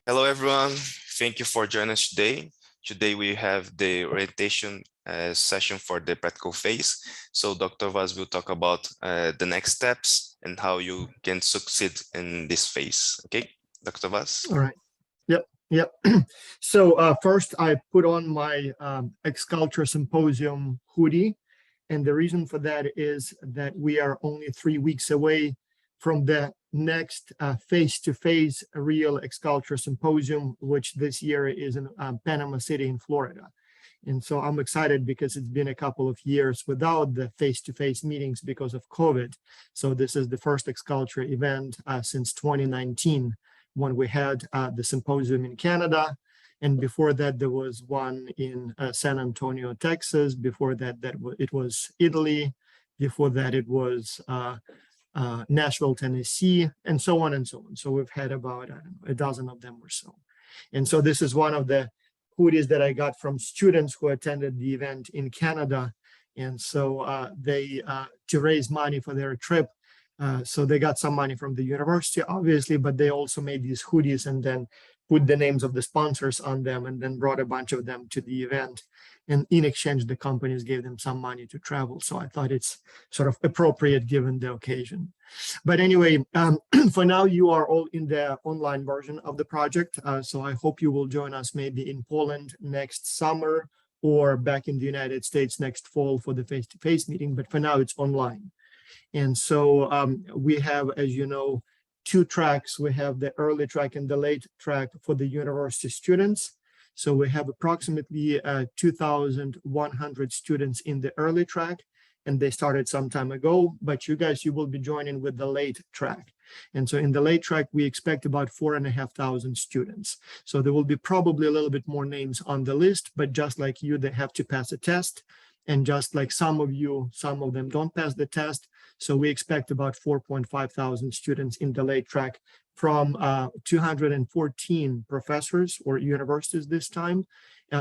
Hello, everyone. Thank you for joining us today. Today we have the orientation session for the practical phase. So Dr. Vas will talk about the next steps and how you can succeed in this phase. Okay, Dr. Vas? All right. Yep. Yep. So first, I put on my X-Culture Symposium hoodie. And the reason for that is that we are only 3 weeks away from the next face-to-face real X-Culture Symposium, which this year is in Panama City in Florida. And so I'm excited because it's been a couple of years without the face-to-face meetings because of COVID. So this is the first X-Culture event since 2019 when we had the symposium in Canada. And before that, there was one in San Antonio, Texas. Before that, it was Italy. Before that, it was Nashville, Tennessee, and so on and so on. So we've had about, I don't know, a dozen of them or so. And so this is one of the hoodies that I got from students who attended the event in Canada. And so to raise money for their trip, so they got some money from the university, obviously, but they also made these hoodies and then put the names of the sponsors on them and then brought a bunch of them to the event. And in exchange, the companies gave them some money to travel. So I thought it's sort of appropriate given the occasion. But anyway, for now, you are all in the online version of the project. So I hope you will join us maybe in Poland next summer or back in the United States next fall for the face-to-face meeting. But for now, it's online. And so we have, as you know, 2 tracks. We have the early track and the late track for the university students. So we have approximately 2,100 students in the early track, and they started some time ago, but you guys, you will be joining with the late track. And so in the late track, we expect about 4,500 students. So there will be probably a little bit more names on the list, but just like you, they have to pass a test. And just like some of them don't pass the test. So we expect about 4,500 students in the late track from 214 professors or universities this time.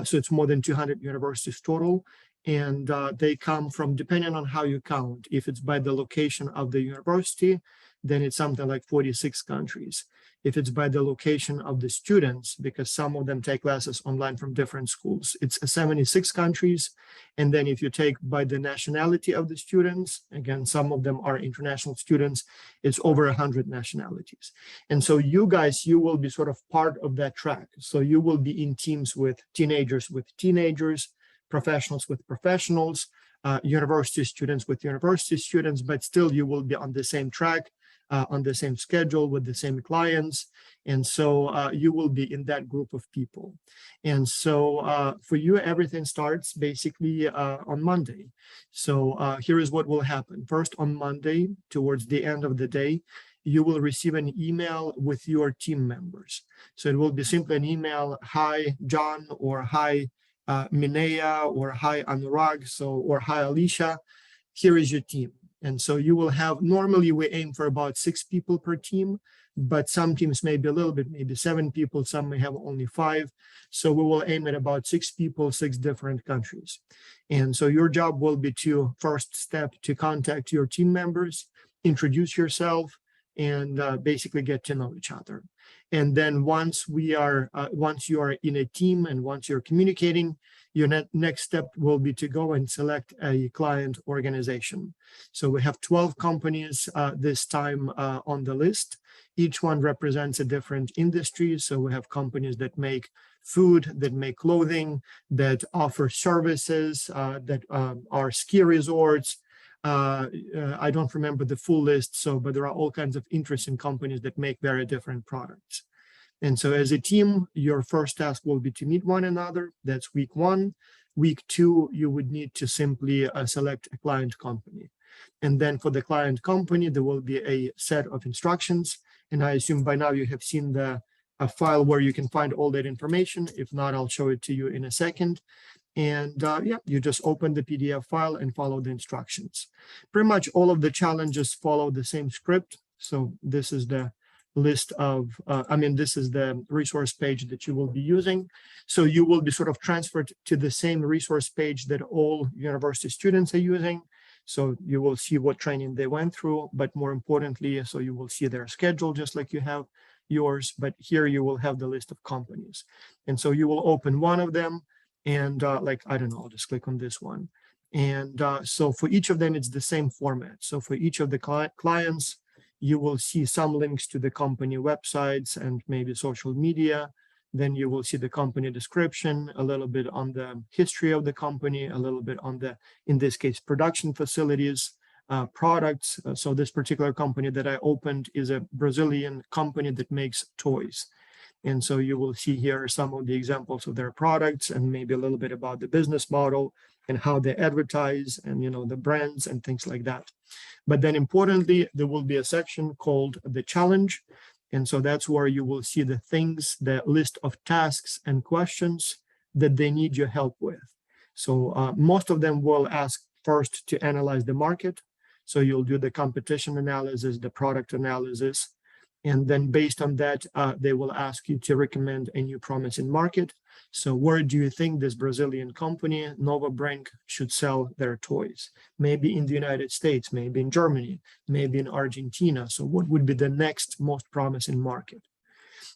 So it's more than 200 universities total. And they come from, depending on how you count, if it's by the location of the university, then it's something like 46 countries. If it's by the location of the students, because some of them take classes online from different schools, it's 76 countries. And then if you take by the nationality of the students, again, some of them are international students, it's over 100 nationalities. And so you guys, you will be sort of part of that track. So you will be in teams with teenagers, professionals with professionals, university students with university students, but still you will be on the same track, on the same schedule with the same clients. And so you will be in that group of people. And so for you, everything starts basically on Monday. So here is what will happen. First, on Monday, towards the end of the day, you will receive an email with your team members. So it will be simply an email, hi, John, or hi, Minea, or hi, Anurag, or hi, Alicia, here is your team. And so you will have, normally we aim for about 6 people per team, but some teams may be a little bit, maybe 7 people, some may have only 5. So we will aim at about 6 people, 6 different countries. And so your job will be to, first step, to contact your team members, introduce yourself, and basically get to know each other. And then once you are in a team and once you're communicating, your next step will be to go and select a client organization. So we have 12 companies this time on the list. Each one represents a different industry. So we have companies that make food, that make clothing, that offer services, that are ski resorts. I don't remember the full list, but there are all kinds of interesting companies that make very different products. And so as a team, your first task will be to meet one another. That's week 1. Week 2, you would need to simply select a client company. And then for the client company, there will be a set of instructions. And I assume by now you have seen a file where you can find all that information. If not, I'll show it to you in a second. And yeah, you just open the PDF file and follow the instructions. Pretty much all of the challenges follow the same script. So this is the list of, this is the resource page that you will be using. So you will be sort of transferred to the same resource page that all university students are using. So you will see what training they went through, but more importantly, so you will see their schedule, just like you have yours, but here you will have the list of companies. And so you will open one of them and like, I don't know, I'll just click on this one. And so for each of them, it's the same format. So for each of the clients, you will see some links to the company websites and maybe social media. Then you will see the company description, a little bit on the history of the company, a little bit on the, in this case, production facilities, products. So this particular company that I opened is a Brazilian company that makes toys. And so you will see here some of the examples of their products and maybe a little bit about the business model and how they advertise and, you know, the brands and things like that. But then importantly, there will be a section called the challenge. And so that's where you will see the things, the list of tasks and questions that they need your help with. So most of them will ask first to analyze the market. So you'll do the competition analysis, the product analysis, and then based on that, they will ask you to recommend a new promising market. So where do you think this Brazilian company, Nova Brink, should sell their toys? Maybe in the United States, maybe in Germany, maybe in Argentina. So what would be the next most promising market?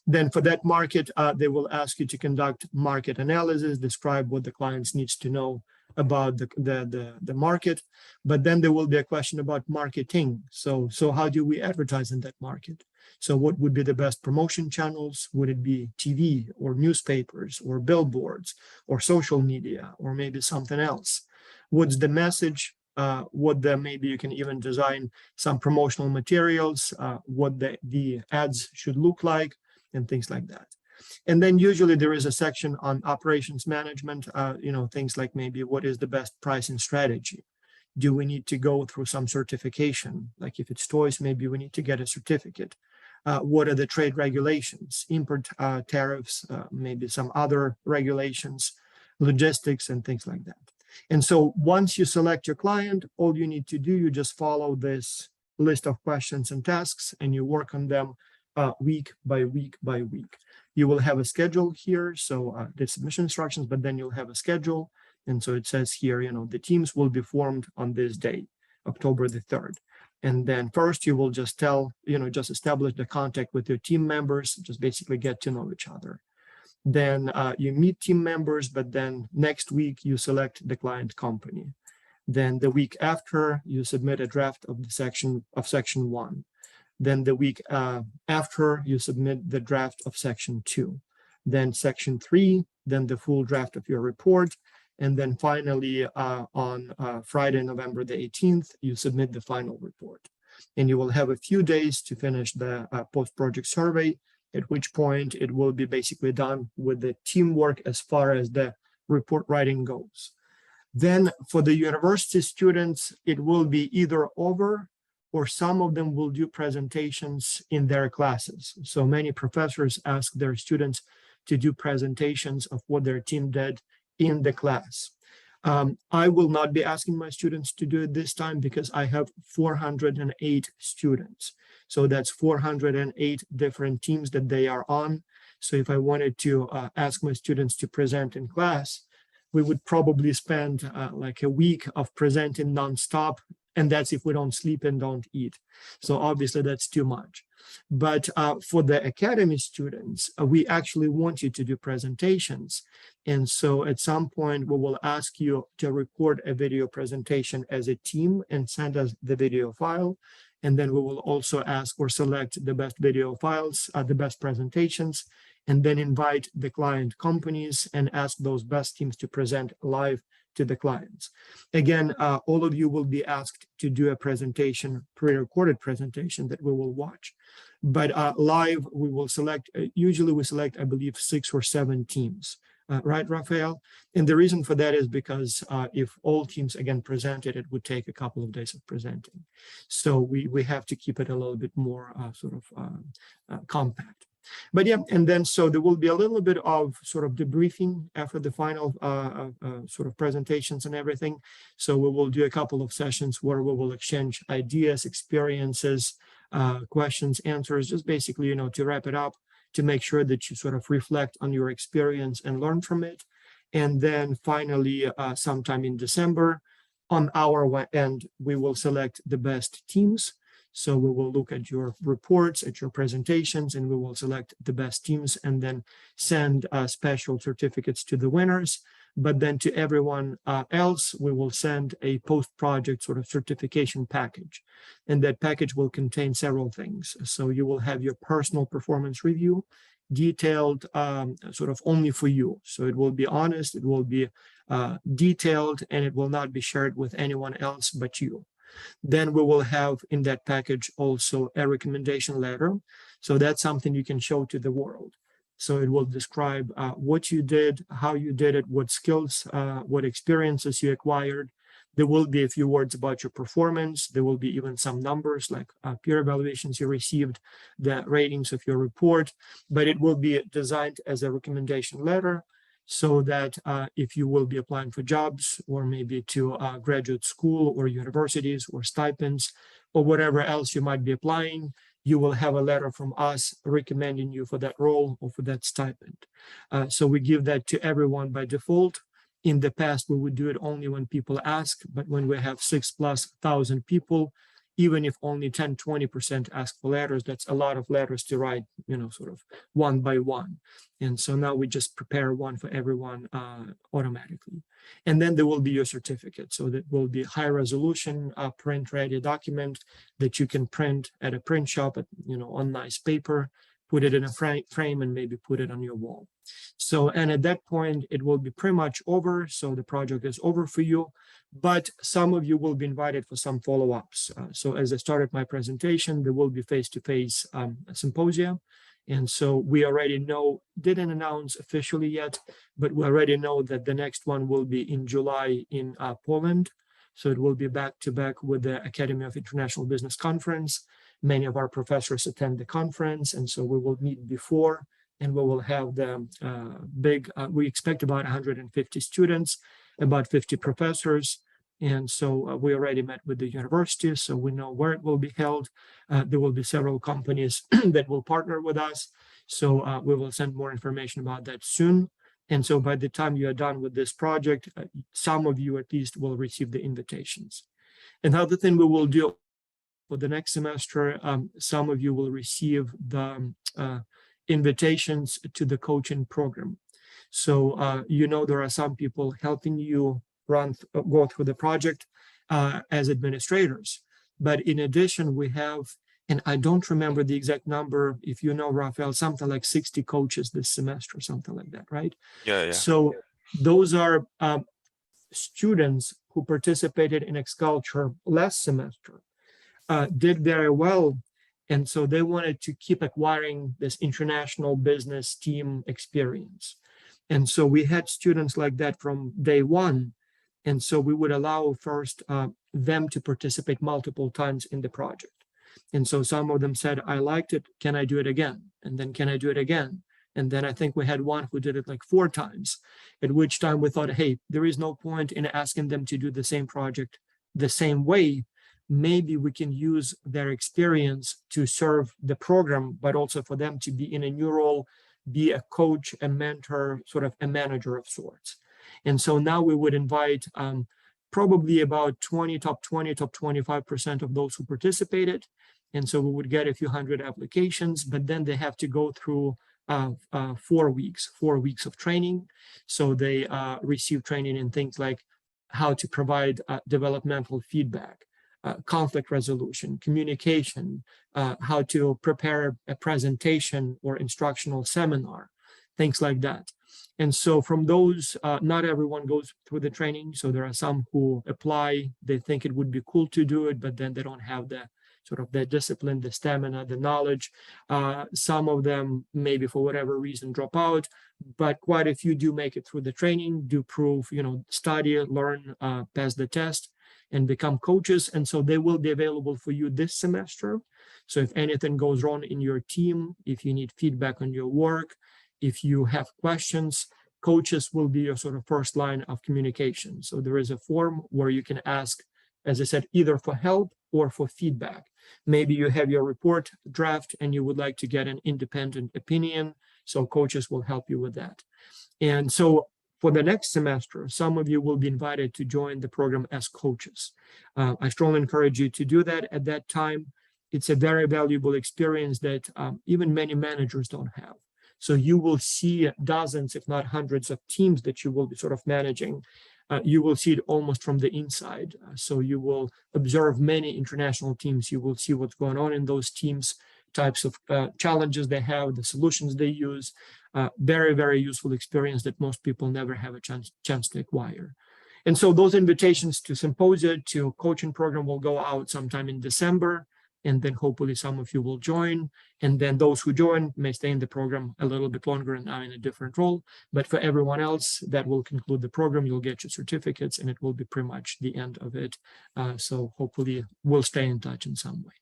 Then for that market, they will ask you to conduct market analysis, describe what the clients needs to know about the market. But then there will be a question about marketing. So how do we advertise in that market? So what would be the best promotion channels? Would it be TV or newspapers or billboards or social media or maybe something else? What's the message? Maybe you can even design some promotional materials, what the ads should look like and things like that. And then usually there is a section on operations management, things like maybe what is the best pricing strategy? Do we need to go through some certification? Like if it's toys, maybe we need to get a certificate. What are the trade regulations, import tariffs, maybe some other regulations, logistics and things like that. And so once you select your client, all you need to do, you just follow this list of questions and tasks and you work on them week by week by week. You will have a schedule here, so the submission instructions, but then you'll have a schedule. And so it says here, the teams will be formed on this day, October the 3rd. And then first you will just just establish the contact with your team members, just basically get to know each other. Then you meet team members, but then next week you select the client company. Then the week after you submit a draft of the section 1. Then the week after you submit the draft of section 2, then section 3, then the full draft of your report. And then finally on Friday, November the 18th, you submit the final report. And you will have a few days to finish the post-project survey, at which point it will be basically done with the teamwork as far as the report writing goes. Then for the university students, it will be either over or some of them will do presentations in their classes. So many professors ask their students to do presentations of what their team did in the class. I will not be asking my students to do it this time because I have 408 students. So that's 408 different teams that they are on. So if I wanted to ask my students to present in class, we would probably spend like a week of presenting nonstop. And that's if we don't sleep and don't eat. So obviously that's too much. But for the academy students, we actually want you to do presentations. And so at some point, we will ask you to record a video presentation as a team and send us the video file. And then we will also ask or select the best video files, the best presentations, and then invite the client companies and ask those best teams to present live to the clients. Again, all of you will be asked to do a presentation, pre-recorded presentation that we will watch. But live, we will select, usually we select, I believe, 6 or 7 teams. Right, Raphael? And the reason for that is because if all teams, again, presented, it would take a couple of days of presenting. So we have to keep it a little bit more compact. But yeah, and then so there will be a little bit of sort of debriefing after the final sort of presentations and everything. So we will do a couple of sessions where we will exchange ideas, experiences, questions, answers, just basically, to wrap it up, to make sure that you sort of reflect on your experience and learn from it. And then finally, sometime in December, on our end, we will select the best teams. So we will look at your reports, at your presentations, and we will select the best teams and then send special certificates to the winners. But then to everyone else, we will send a post-project sort of certification package. And that package will contain several things. So you will have your personal performance review, detailed sort of only for you. So it will be honest, it will be detailed, and it will not be shared with anyone else but you. Then we will have in that package also a recommendation letter. So that's something you can show to the world. So it will describe what you did, how you did it, what skills, what experiences you acquired. There will be a few words about your performance. There will be even some numbers like peer evaluations you received, the ratings of your report, but it will be designed as a recommendation letter so that if you will be applying for jobs or maybe to graduate school or universities or stipends or whatever else you might be applying, you will have a letter from us recommending you for that role or for that stipend. So we give that to everyone by default. In the past, we would do it only when people ask, but when we have 6,000+ people, even if only 10-20% ask for letters, that's a lot of letters to write, sort of one by one. And so now we just prepare one for everyone automatically. And then there will be your certificate. So that will be high resolution, print ready document that you can print at a print shop on nice paper, put it in a frame and maybe put it on your wall. So, and at that point, it will be pretty much over. So the project is over for you, but some of you will be invited for some follow-ups. So as I started my presentation, there will be face-to-face symposia. And so we already know, didn't announce officially yet, but we already know that the next one will be in July in Poland. So it will be back to back with the Academy of International Business Conference. Many of our professors attend the conference, and so we will meet before, and we will have the we expect about 150 students, about 50 professors. And so we already met with the university, so we know where it will be held. There will be several companies that will partner with us. So we will send more information about that soon. And so by the time you are done with this project, some of you at least will receive the invitations. Another thing we will do for the next semester, some of you will receive the invitations to the coaching program. So there are some people helping you go through the project as administrators. But in addition, we have, and I don't remember the exact number, if you know, Rafael, something like 60 coaches this semester, something like that, right? Yeah. So those are students who participated in X-Culture last semester, did very well. And so they wanted to keep acquiring this international business team experience. And so we had students like that from day one. And so we would allow first them to participate multiple times in the project. And so some of them said, I liked it, can I do it again? And then can I do it again? And then I think we had one who did it like 4 times, at which time we thought, hey, there is no point in asking them to do the same project the same way. Maybe we can use their experience to serve the program, but also for them to be in a new role, be a coach, a mentor, sort of a manager of sorts. And so now we would invite probably about top 25% of those who participated. And so we would get a few hundred applications, but then they have to go through 4 weeks of training. So they receive training in things like how to provide developmental feedback, conflict resolution, communication, how to prepare a presentation or instructional seminar, things like that. And so from those, not everyone goes through the training. So there are some who apply, they think it would be cool to do it, but then they don't have the sort of the discipline, the stamina, the knowledge. Some of them, maybe for whatever reason, drop out, but quite a few do make it through the training, do prove, study, learn, pass the test, and become coaches. And so they will be available for you this semester. So if anything goes wrong in your team, if you need feedback on your work, if you have questions, coaches will be your sort of first line of communication. So there is a form where you can ask, as I said, either for help or for feedback. Maybe you have your report draft and you would like to get an independent opinion. So coaches will help you with that. And so for the next semester, some of you will be invited to join the program as coaches. I strongly encourage you to do that at that time. it's a very valuable experience that even many managers don't have. So you will see dozens, if not hundreds of teams that you will be sort of managing. You will see it almost from the inside. So you will observe many international teams. You will see what's going on in those teams, types of challenges they have, the solutions they use. Very, very useful experience that most people never have a chance to acquire. And so those invitations to symposia, to coaching program will go out sometime in December. And then hopefully some of you will join. And then those who join may stay in the program a little bit longer and now in a different role. But for everyone else, that will conclude the program. You'll get your certificates and it will be pretty much the end of it. So hopefully we'll stay in touch in some way.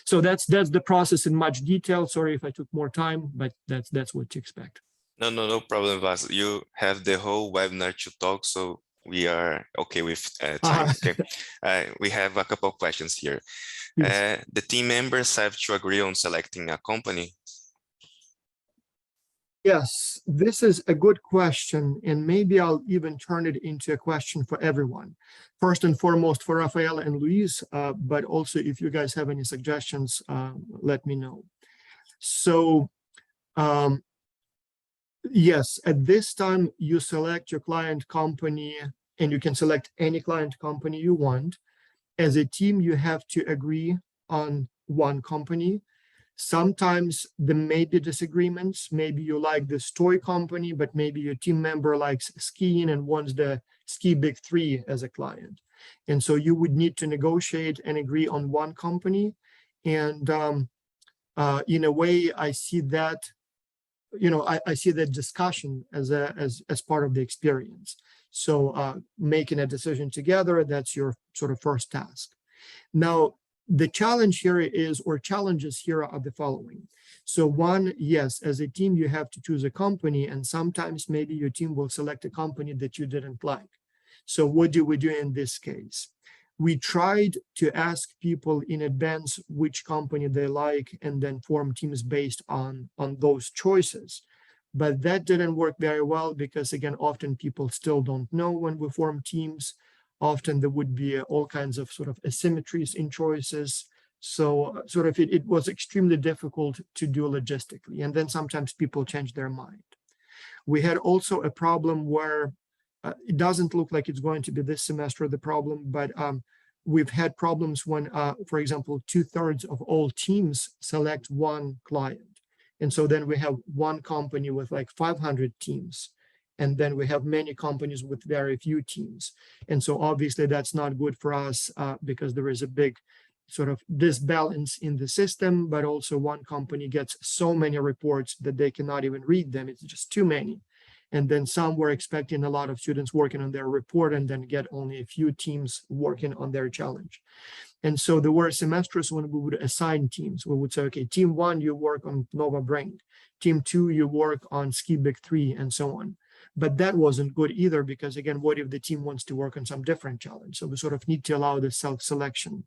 So that's the process in much detail. Sorry if I took more time, but that's what to expect. No problem, Vas. You have the whole webinar to talk, so we are okay with time. Okay, we have a couple of questions here. Yes. The team members have to agree on selecting a company. Yes, this is a good question, and maybe I'll even turn it into a question for everyone. First and foremost for Rafaela and Luis, but also if you guys have any suggestions, let me know. So yes, at this time, you select your client company, and you can select any client company you want. As a team, you have to agree on one company. Sometimes there may be disagreements. Maybe you like this toy company, but maybe your team member likes skiing and wants the ski big three as a client. And so you would need to negotiate and agree on one company. And in a way, I see that, I see that discussion as part of the experience. So making a decision together, that's your sort of first task. Now, the challenge here is, or challenges here are the following. So one, yes, as a team, you have to choose a company, and sometimes maybe your team will select a company that you didn't like. So what do we do in this case? We tried to ask people in advance which company they like and then form teams based on those choices. But that didn't work very well because, again, often people still don't know when we form teams. Often there would be all kinds of sort of asymmetries in choices. So sort of it was extremely difficult to do logistically. And then sometimes people change their mind. We had also a problem where it doesn't look like it's going to be this semester the problem, but we've had problems when, for example, 2/3 of all teams select one client. And so then we have one company with like 500 teams. And then we have many companies with very few teams. And so obviously that's not good for us because there is a big sort of disbalance in the system, but also one company gets so many reports that they cannot even read them. It's just too many. And then some were expecting a lot of students working on their report and then get only a few teams working on their challenge. And so there were semesters when we would assign teams. We would say, okay, team 1, you work on Nova Brain. Team 2, you work on Ski Big 3 and so on. But that wasn't good either because, again, what if the team wants to work on some different challenge? So we sort of need to allow the self-selection.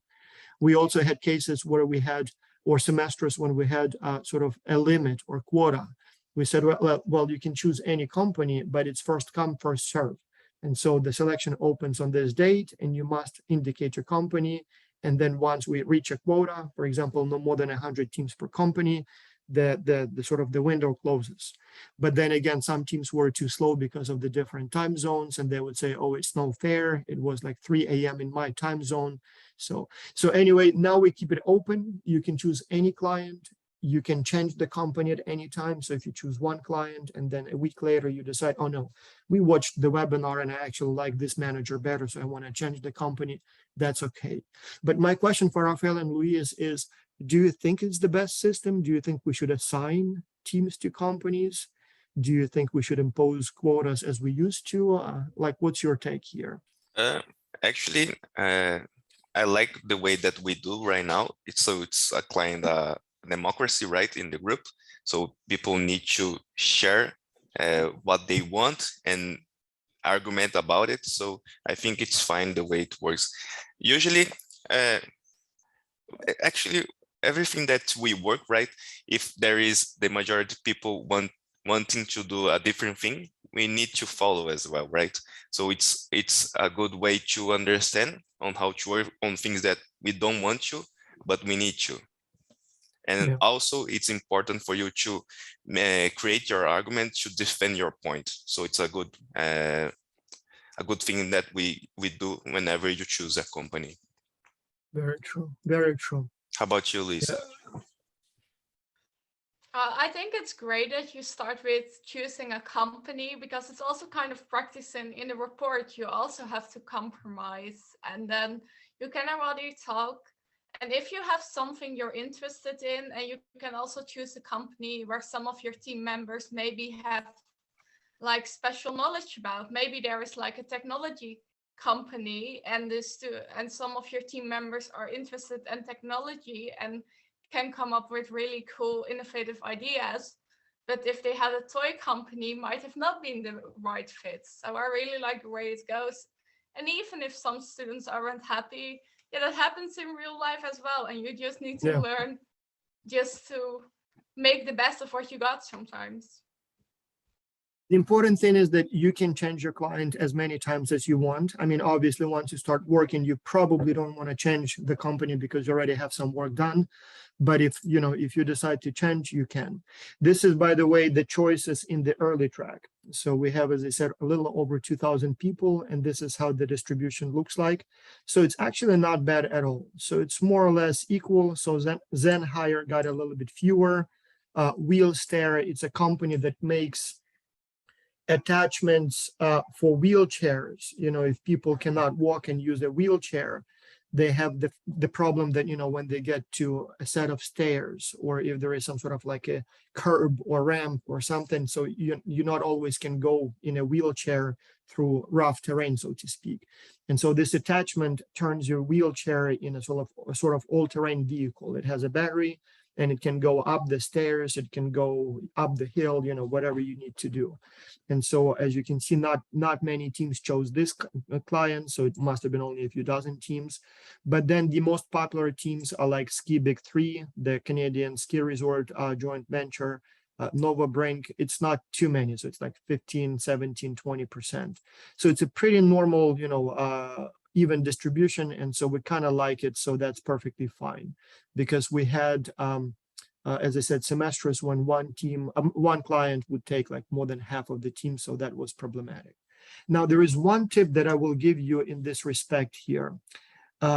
We also had cases where we had, or semesters when we had sort of a limit or quota. We said, well, you can choose any company, but it's first come, first serve. And so the selection opens on this date and you must indicate your company. And then once we reach a quota, for example, no more than 100 teams per company, the sort of the window closes. But then again, some teams were too slow because of the different time zones, and they would say, oh, it's no fair. It was like 3 a.m. in my time zone. So anyway, now we keep it open. You can choose any client. You can change the company at any time. So if you choose one client and then a week later you decide, oh no, we watched the webinar and I actually like this manager better, so I want to change the company, that's okay. But my question for Rafael and Luis is, do you think it's the best system? Do you think we should assign teams to companies? Do you think we should impose quotas as we used to? Like, what's your take here? Actually, I like the way that we do right now. It's a kind of democracy, right, in the group. So people need to share what they want and argument about it. So I think it's fine the way it works. Usually, actually, everything that we work, right, if there is the majority of people wanting to do a different thing, we need to follow as well, right? So it's a good way to understand on how to work on things that we don't want to, but we need to. And Yeah, also it's important for you to create your argument to defend your point. So it's a good thing that we do whenever you choose a company. very true. Very true. How about you, Yeah. Lisa? I think it's great that you start with choosing a company, because it's also kind of practicing in the report. You also have to compromise, and then you can already talk. And if you have something you're interested in, and you can also choose a company where some of your team members maybe have like special knowledge about. Maybe there is like a technology company, and and some of your team members are interested in technology and can come up with really cool innovative ideas. But if they had a toy company, might have not been the right fit. So I really like the way it goes. And even if some students aren't happy, yeah, that happens in real life as well. And you just need to Yeah. learn just to make the best of what you got sometimes. The important thing is that you can change your client as many times as you want. I mean, obviously, once you start working, you probably don't want to change the company because you already have some work done. But if you decide to change, you can. This is, by the way, the choices in the early track. So we have, as I said, a little over 2,000 people, and this is how the distribution looks like. So it's actually not bad at all. So it's more or less equal. So Zen Hire got a little bit fewer. Wheel Stair, it's a company that makes attachments for wheelchairs. If people cannot walk and use a wheelchair, they have the problem that when they get to a set of stairs, or if there is some sort of like a curb or ramp or something, so you not always can go in a wheelchair through rough terrain, so to speak. And so this attachment turns your wheelchair in a sort of all-terrain vehicle. It has a battery, and it can go up the stairs, it can go up the hill, whatever you need to do. And so, as you can see, not many teams chose this client, so it must have been only a few dozen teams. But then the most popular teams are like Ski Big 3, the Canadian ski resort joint venture, Nova Brink. It's not too many, so it's like 15, 17, 20%. So it's a pretty normal, even distribution, and so we kind of like it. So that's perfectly fine, because we had as I said, semesters when one client would take like more than half of the team, so that was problematic. Now, there is one tip that I will give you in this respect here.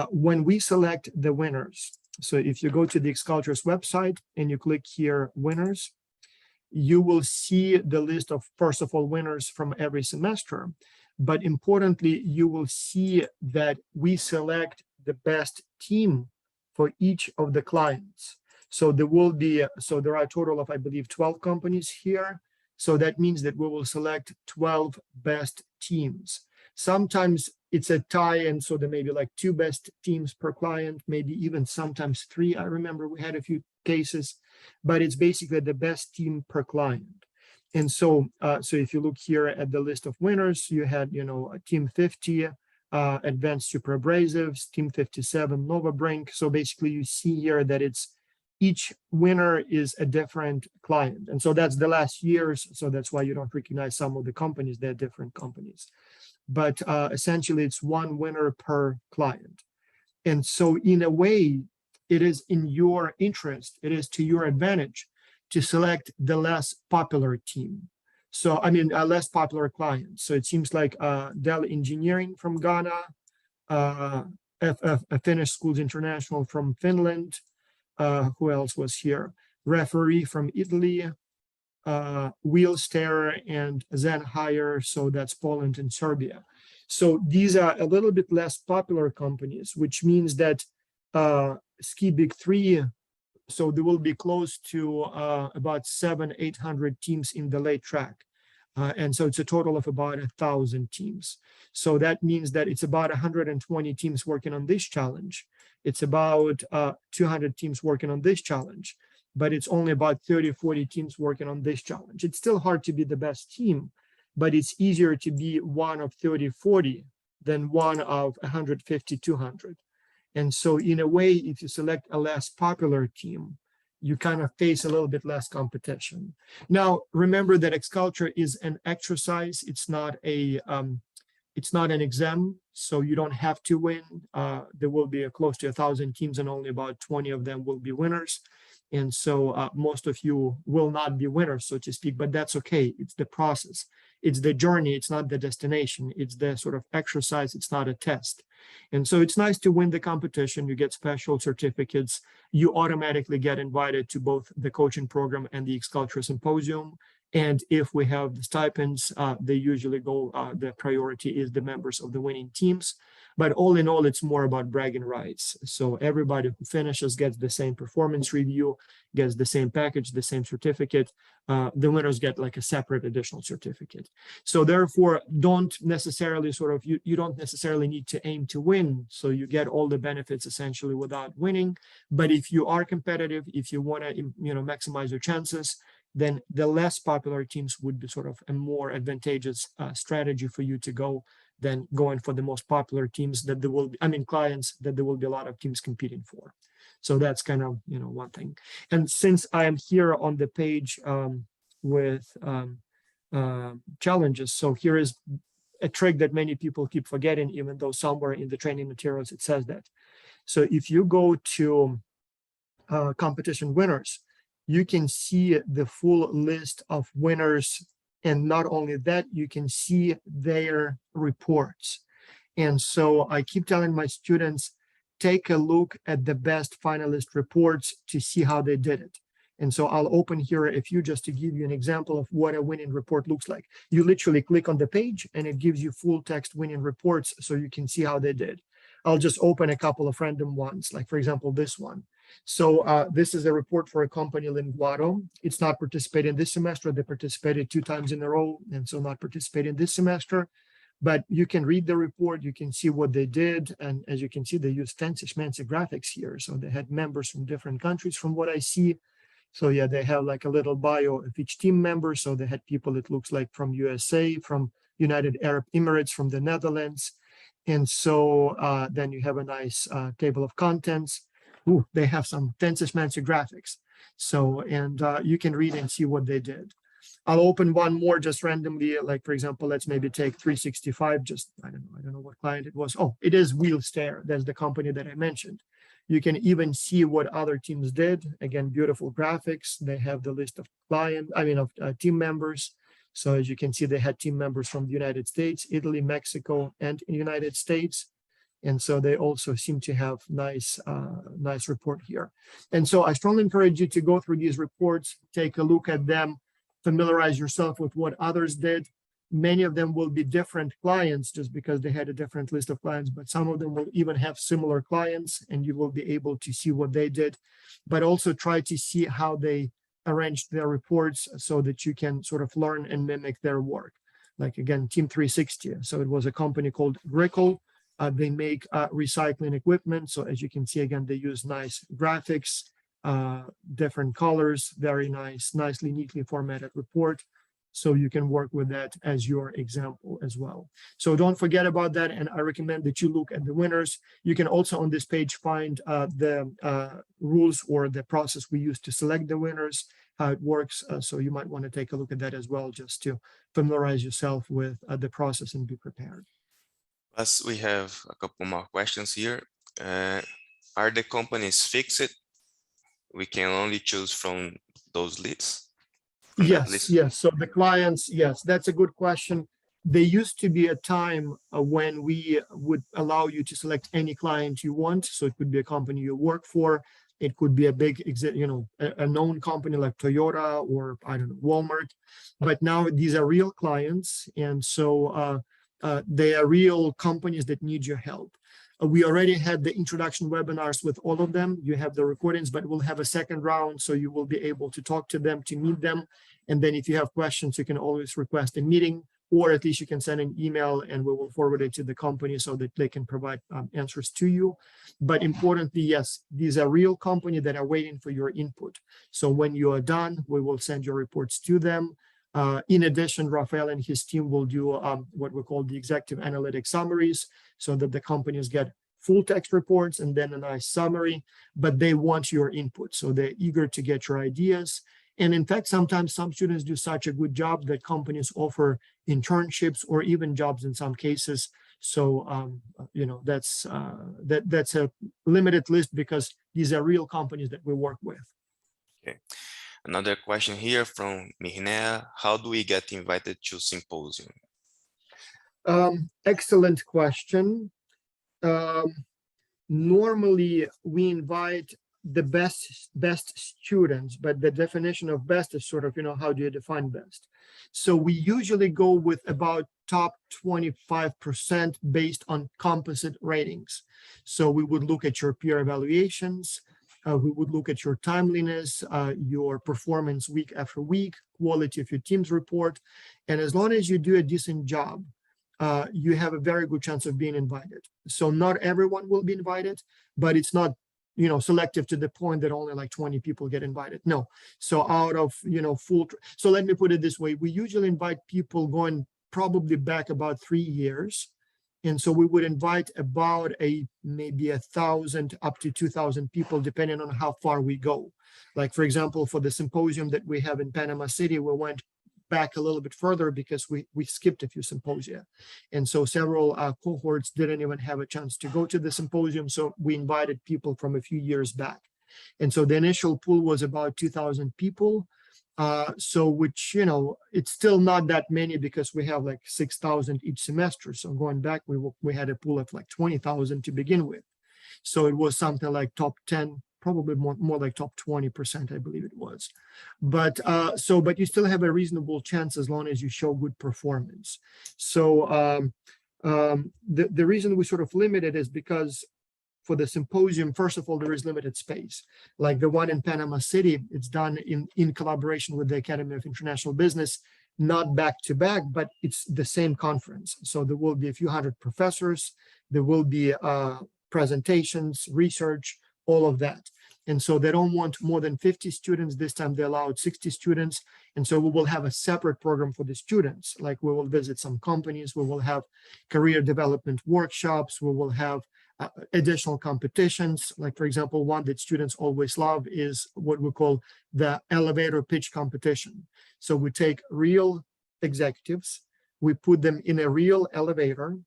When we select the winners, so if you go to the Xculture's website and you click here, winners, you will see the list of, first of all, winners from every semester. But importantly, you will see that we select the best team for each of the clients. So there are a total of, I believe, 12 companies here. So that means that we will select 12 best teams. Sometimes it's a tie, and so there may be like 2 best teams per client, maybe even sometimes 3. I remember we had a few cases, but it's basically the best team per client. And so, so if you look here at the list of winners, you had, Team 50, Advanced Super Abrasives, Team 57, Nova Brink. So basically, you see here that each winner is a different client. And so that's the last years. So that's why you don't recognize some of the companies. They're different companies. But essentially, it's 1 winner per client. And so in a way, it is in your interest, it is to your advantage to select the less popular team. So, I mean, a less popular client. So it seems like Dell Engineering from Ghana, Finnish Schools International from Finland. Who else was here? Referee from Italy, Wheel Stair and Zen Hire. So that's Poland and Serbia. So these are a little bit less popular companies, which means that Ski Big 3, so there will be close to about 700-800 teams in the late track. And so it's a total of about 1,000 teams. So that means that it's about 120 teams working on this challenge. It's about 200 teams working on this challenge, but it's only about 30-40 teams working on this challenge. It's still hard to be the best team, but it's easier to be one of 30-40 than one of 150-200. And so in a way, if you select a less popular team, you kind of face a little bit less competition. Now, remember that Xculture is an exercise. It's not an exam, so you don't have to win. There will be close to 1,000 teams, and only about 20 of them will be winners. And so most of you will not be winners, so to speak, but that's okay. It's the process. It's the journey. It's not the destination. It's the sort of exercise. It's not a test. And so it's nice to win the competition. You get special certificates. You automatically get invited to both the coaching program and the X-Culture Symposium. And if we have the stipends, they usually go, the priority is the members of the winning teams. But all in all, it's more about bragging rights. So everybody who finishes gets the same performance review, gets the same package, the same certificate. The winners get like a separate additional certificate. So therefore, don't necessarily you don't necessarily need to aim to win. So you get all the benefits essentially without winning. But if you are competitive, if you want to, maximize your chances, then the less popular teams would be sort of a more advantageous strategy for you to go than going for the most popular teams that there will be, clients that there will be a lot of teams competing for. So that's kind of, one thing. And since I am here on the page with challenges, so here is a trick that many people keep forgetting, even though somewhere in the training materials it says that. So if you go to competition winners, you can see the full list of winners. And not only that, you can see their reports. And so I keep telling my students, take a look at the best finalist reports to see how they did it. And so I'll open here a few just to give you an example of what a winning report looks like. You literally click on the page and it gives you full text winning reports so you can see how they did. I'll just open a couple of random ones, like for example, this one. So this is a report for a company, Linguado. It's not participating this semester. They participated 2 times in a row, and so not participating this semester. But you can read the report. You can see what they did. And as you can see, they use fancy schmancy graphics here. So they had members from different countries from what I see. So yeah, they have like a little bio of each team member. So they had people, it looks like, from USA, from United Arab Emirates, from the Netherlands. And so then you have a nice table of contents. Ooh, they have some fancy schmancy graphics. So, and you can read and see what they did. I'll open one more just randomly, like for example, let's maybe take 365, just, I don't know what client it was. Oh, it is Wheel Stare. That's the company that I mentioned. You can even see what other teams did. Again, beautiful graphics. They have the list of team members. So as you can see, they had team members from the United States, Italy, Mexico, and United States. And so they also seem to have nice report here. And so I strongly encourage you to go through these reports, take a look at them, familiarize yourself with what others did. Many of them will be different clients just because they had a different list of clients, but some of them will even have similar clients and you will be able to see what they did, but also try to see how they arranged their reports so that you can sort of learn and mimic their work. Like again, Team 360. So it was a company called Grickle. They make recycling equipment. So as you can see, again, they use nice graphics, different colors, very nice, nicely, neatly formatted report. So you can work with that as your example as well. So don't forget about that. And I recommend that you look at the winners. You can also on this page find the rules or the process we use to select the winners, how it works. So you might want to take a look at that as well, just to familiarize yourself with the process and be prepared. As we have a couple more questions here. Are the companies fixed? We can only choose from those leads? Yes. So the clients, yes, that's a good question. There used to be a time when we would allow you to select any client you want. So it could be a company you work for. It could be a big, a known company like Toyota or I don't know, Walmart. But now these are real clients. And so they are real companies that need your help. We already had the introduction webinars with all of them. You have the recordings, but we'll have a second round. So you will be able to talk to them, to meet them. And then if you have questions, you can always request a meeting, or at least you can send an email and we will forward it to the company so that they can provide answers to you. But importantly, yes, these are real companies that are waiting for your input. So when you are done, we will send your reports to them. In addition, Rafael and his team will do what we call the executive analytic summaries so that the companies get full text reports and then a nice summary, but they want your input. So they're eager to get your ideas. And in fact, sometimes some students do such a good job that companies offer internships or even jobs in some cases. So, that's a limited list because these are real companies that we work with. Okay. Another question here from Mirnea. How do we get invited to symposium? Excellent question. Um, Normally we invite the best students, but the definition of best is sort of, how do you define best? So we usually go with about top 25% based on composite ratings. So we would look at your peer evaluations, we would look at your timeliness, your performance week after week, quality of your team's report, and as long as you do a decent job, you have a very good chance of being invited. So not everyone will be invited, but it's not, selective to the point that only like 20 people get invited. No. So out of, so let me put it this way. We usually invite people going probably back about 3 years. And so we would invite about maybe 1,000 up to 2,000 people, depending on how far we go. Like, for example, for the symposium that we have in Panama City, we went back a little bit further because we skipped a few symposia. And so several cohorts didn't even have a chance to go to the symposium. So we invited people from a few years back. And so the initial pool was about 2,000 people. So which, it's still not that many because we have like 6,000 each semester. So going back, we had a pool of like 20,000 to begin with. So it was something like top 10, probably more like top 20%, I believe it was. But but you still have a reasonable chance as long as you show good performance. So the reason we sort of limit it is because for the symposium, first of all, there is limited space. Like the one in Panama City, it's done in collaboration with the Academy of International Business, not back to back, but it's the same conference. So there will be a few hundred professors, there will be presentations, research, all of that. And so they don't want more than 50 students. This time they allowed 60 students. And so we will have a separate program for the students. Like we will visit some companies, we will have career development workshops, we will have additional competitions. Like, for example, one that students always love is what we call the elevator pitch competition. So we take real executives, we put them in a real elevator,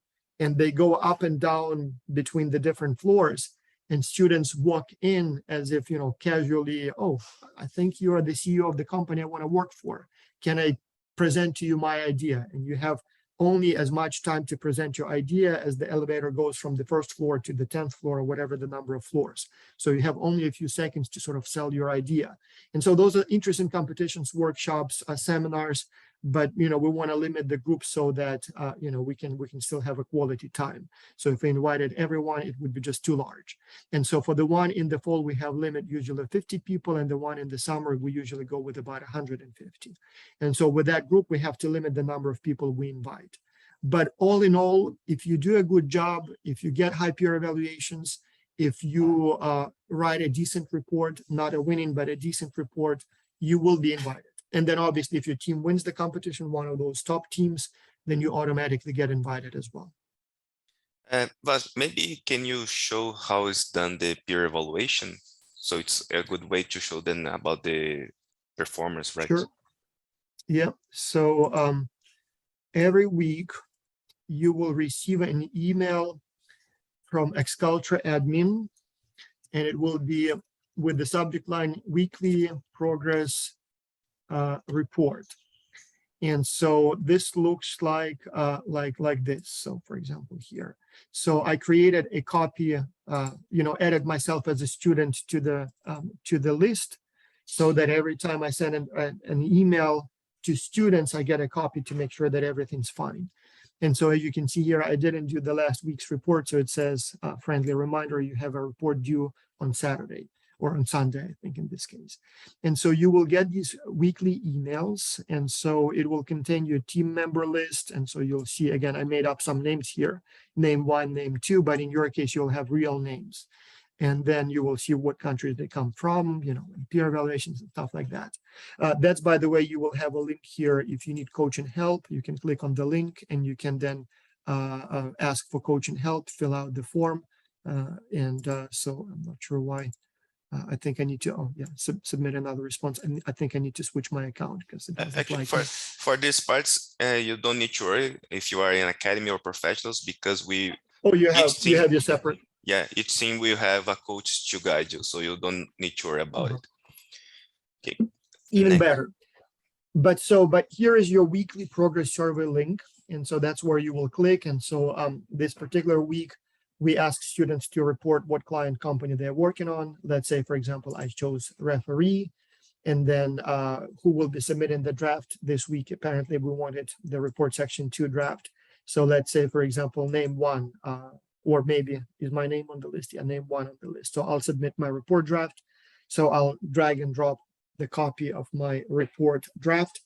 and they go up and down between the different floors. And students walk in as if, casually, oh, I think you are the CEO of the company I want to work for. Can I present to you my idea? And you have only as much time to present your idea as the elevator goes from the first floor to the 10th floor, or whatever the number of floors. So you have only a few seconds to sort of sell your idea. And so those are interesting competitions, workshops, seminars, but we want to limit the group so that we can still have a quality time. So if we invited everyone, it would be just too large. And so for the one in the fall, we have limit usually 50 people, and the one in the summer, we usually go with about 150. And so with that group, we have to limit the number of people we invite. But all in all, if you do a good job, if you get high peer evaluations, if you write a decent report, not a winning, but a decent report, you will be invited. And then obviously, if your team wins the competition, one of those top teams, then you automatically get invited as well. But maybe can you show how is done the peer evaluation? So it's a good way to show them about the performance, right? Sure. Yeah. So every week you will receive an email from Xculture admin, and it will be with the subject line weekly progress report. And so this looks like this. So for example, here. So I created a copy, added myself as a student to the list, so that every time I send an email to students, I get a copy to make sure that everything's fine. And so as you can see here, I didn't do the last week's report. So it says, friendly reminder, you have a report due on Saturday, or on Sunday, I think in this case. And so you will get these weekly emails. And so it will contain your team member list. And so you'll see, again, I made up some names here, name 1, name 2, but in your case, you'll have real names. And then you will see what countries they come from, peer evaluations and stuff like that. That's, by the way, you will have a link here. If you need coaching help, you can click on the link and you can then ask for coaching help, fill out the form. So I'm not sure why. I think I need to, submit another response. And I think I need to switch my account because it doesn't Actually, like for these parts, you don't need to worry if you are in academy or professionals, because we. Oh, you team, have your separate. Yeah, each team will have a coach to guide you, so you don't need to worry about it. Okay. Even Next. better. But here is your weekly progress survey link. And so that's where you will click. And so this particular week, we ask students to report what client company they're working on. Let's say, for example, I chose referee, and then who will be submitting the draft this week. Apparently, we wanted the report section 2 draft. So let's say, for example, name 1, or maybe is my name on the list? Yeah, name 1 on the list. So I'll submit my report draft. So I'll drag and drop the copy of my report draft.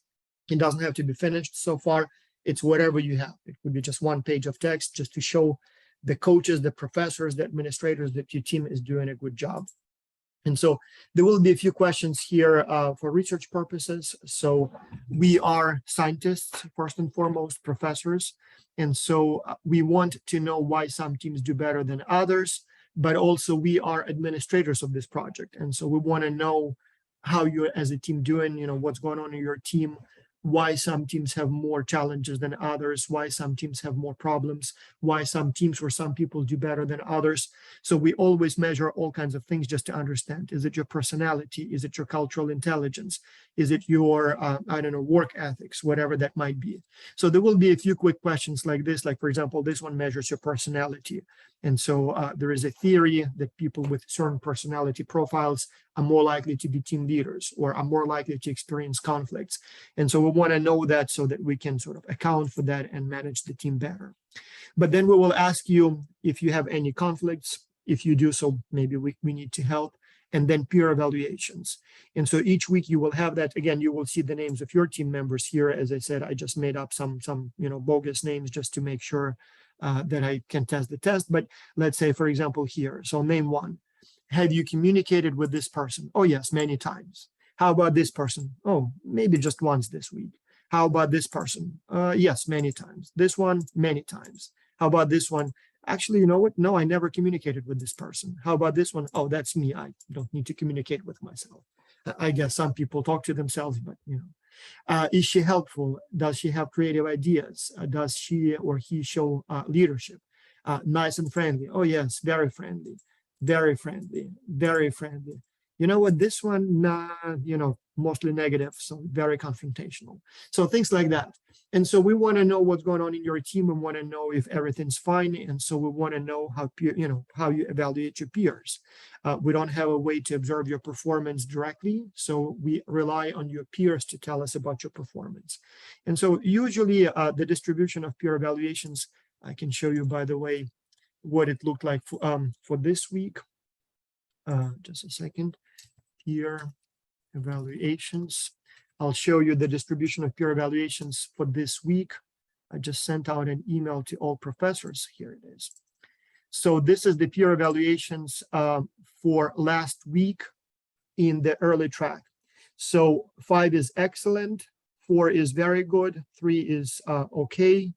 It doesn't have to be finished so far. It's whatever you have. It could be just 1 page of text just to show the coaches, the professors, the administrators that your team is doing a good job. And so there will be a few questions here for research purposes. So we are scientists, first and foremost, professors. And so we want to know why some teams do better than others, but also we are administrators of this project. And so we want to know how you as a team doing, what's going on in your team, why some teams have more challenges than others, why some teams have more problems, why some teams or some people do better than others. So we always measure all kinds of things just to understand. Is it your personality? Is it your cultural intelligence? Is it your, work ethics, whatever that might be? So there will be a few quick questions like this. Like, for example, this one measures your personality. And so there is a theory that people with certain personality profiles are more likely to be team leaders or are more likely to experience conflicts. And so we want to know that so that we can sort of account for that and manage the team better. But then we will ask you if you have any conflicts. If you do, so maybe we need to help. And then peer evaluations. And so each week you will have that. Again, you will see the names of your team members here. As I said, I just made up some bogus names just to make sure that I can test the test. But let's say, for example, here. So name 1. Have you communicated with this person? Oh, yes, many times. How about this person? Oh, maybe just once this week. How about this person? Yes, many times. This one, many times. How about this one? Actually, you know what? No, I never communicated with this person. How about this one? Oh, that's me. I don't need to communicate with myself. I guess some people talk to themselves, but is she helpful? Does she have creative ideas? Does she or he show leadership? Nice and friendly. Oh, yes, very friendly, very friendly, very friendly. You know what? This one, mostly negative, so very confrontational. So things like that. And so we want to know what's going on in your team. We want to know if everything's fine. And so we want to know how you evaluate your peers. We don't have a way to observe your performance directly. So we rely on your peers to tell us about your performance. And so usually the distribution of peer evaluations, I can show you, by the way, what it looked like for this week. Just a second. Peer evaluations. I'll show you the distribution of peer evaluations for this week. I just sent out an email to all professors. Here it is. So this is the peer evaluations for last week in the early track. So 5 is excellent, 4 is very good, 3 is okay,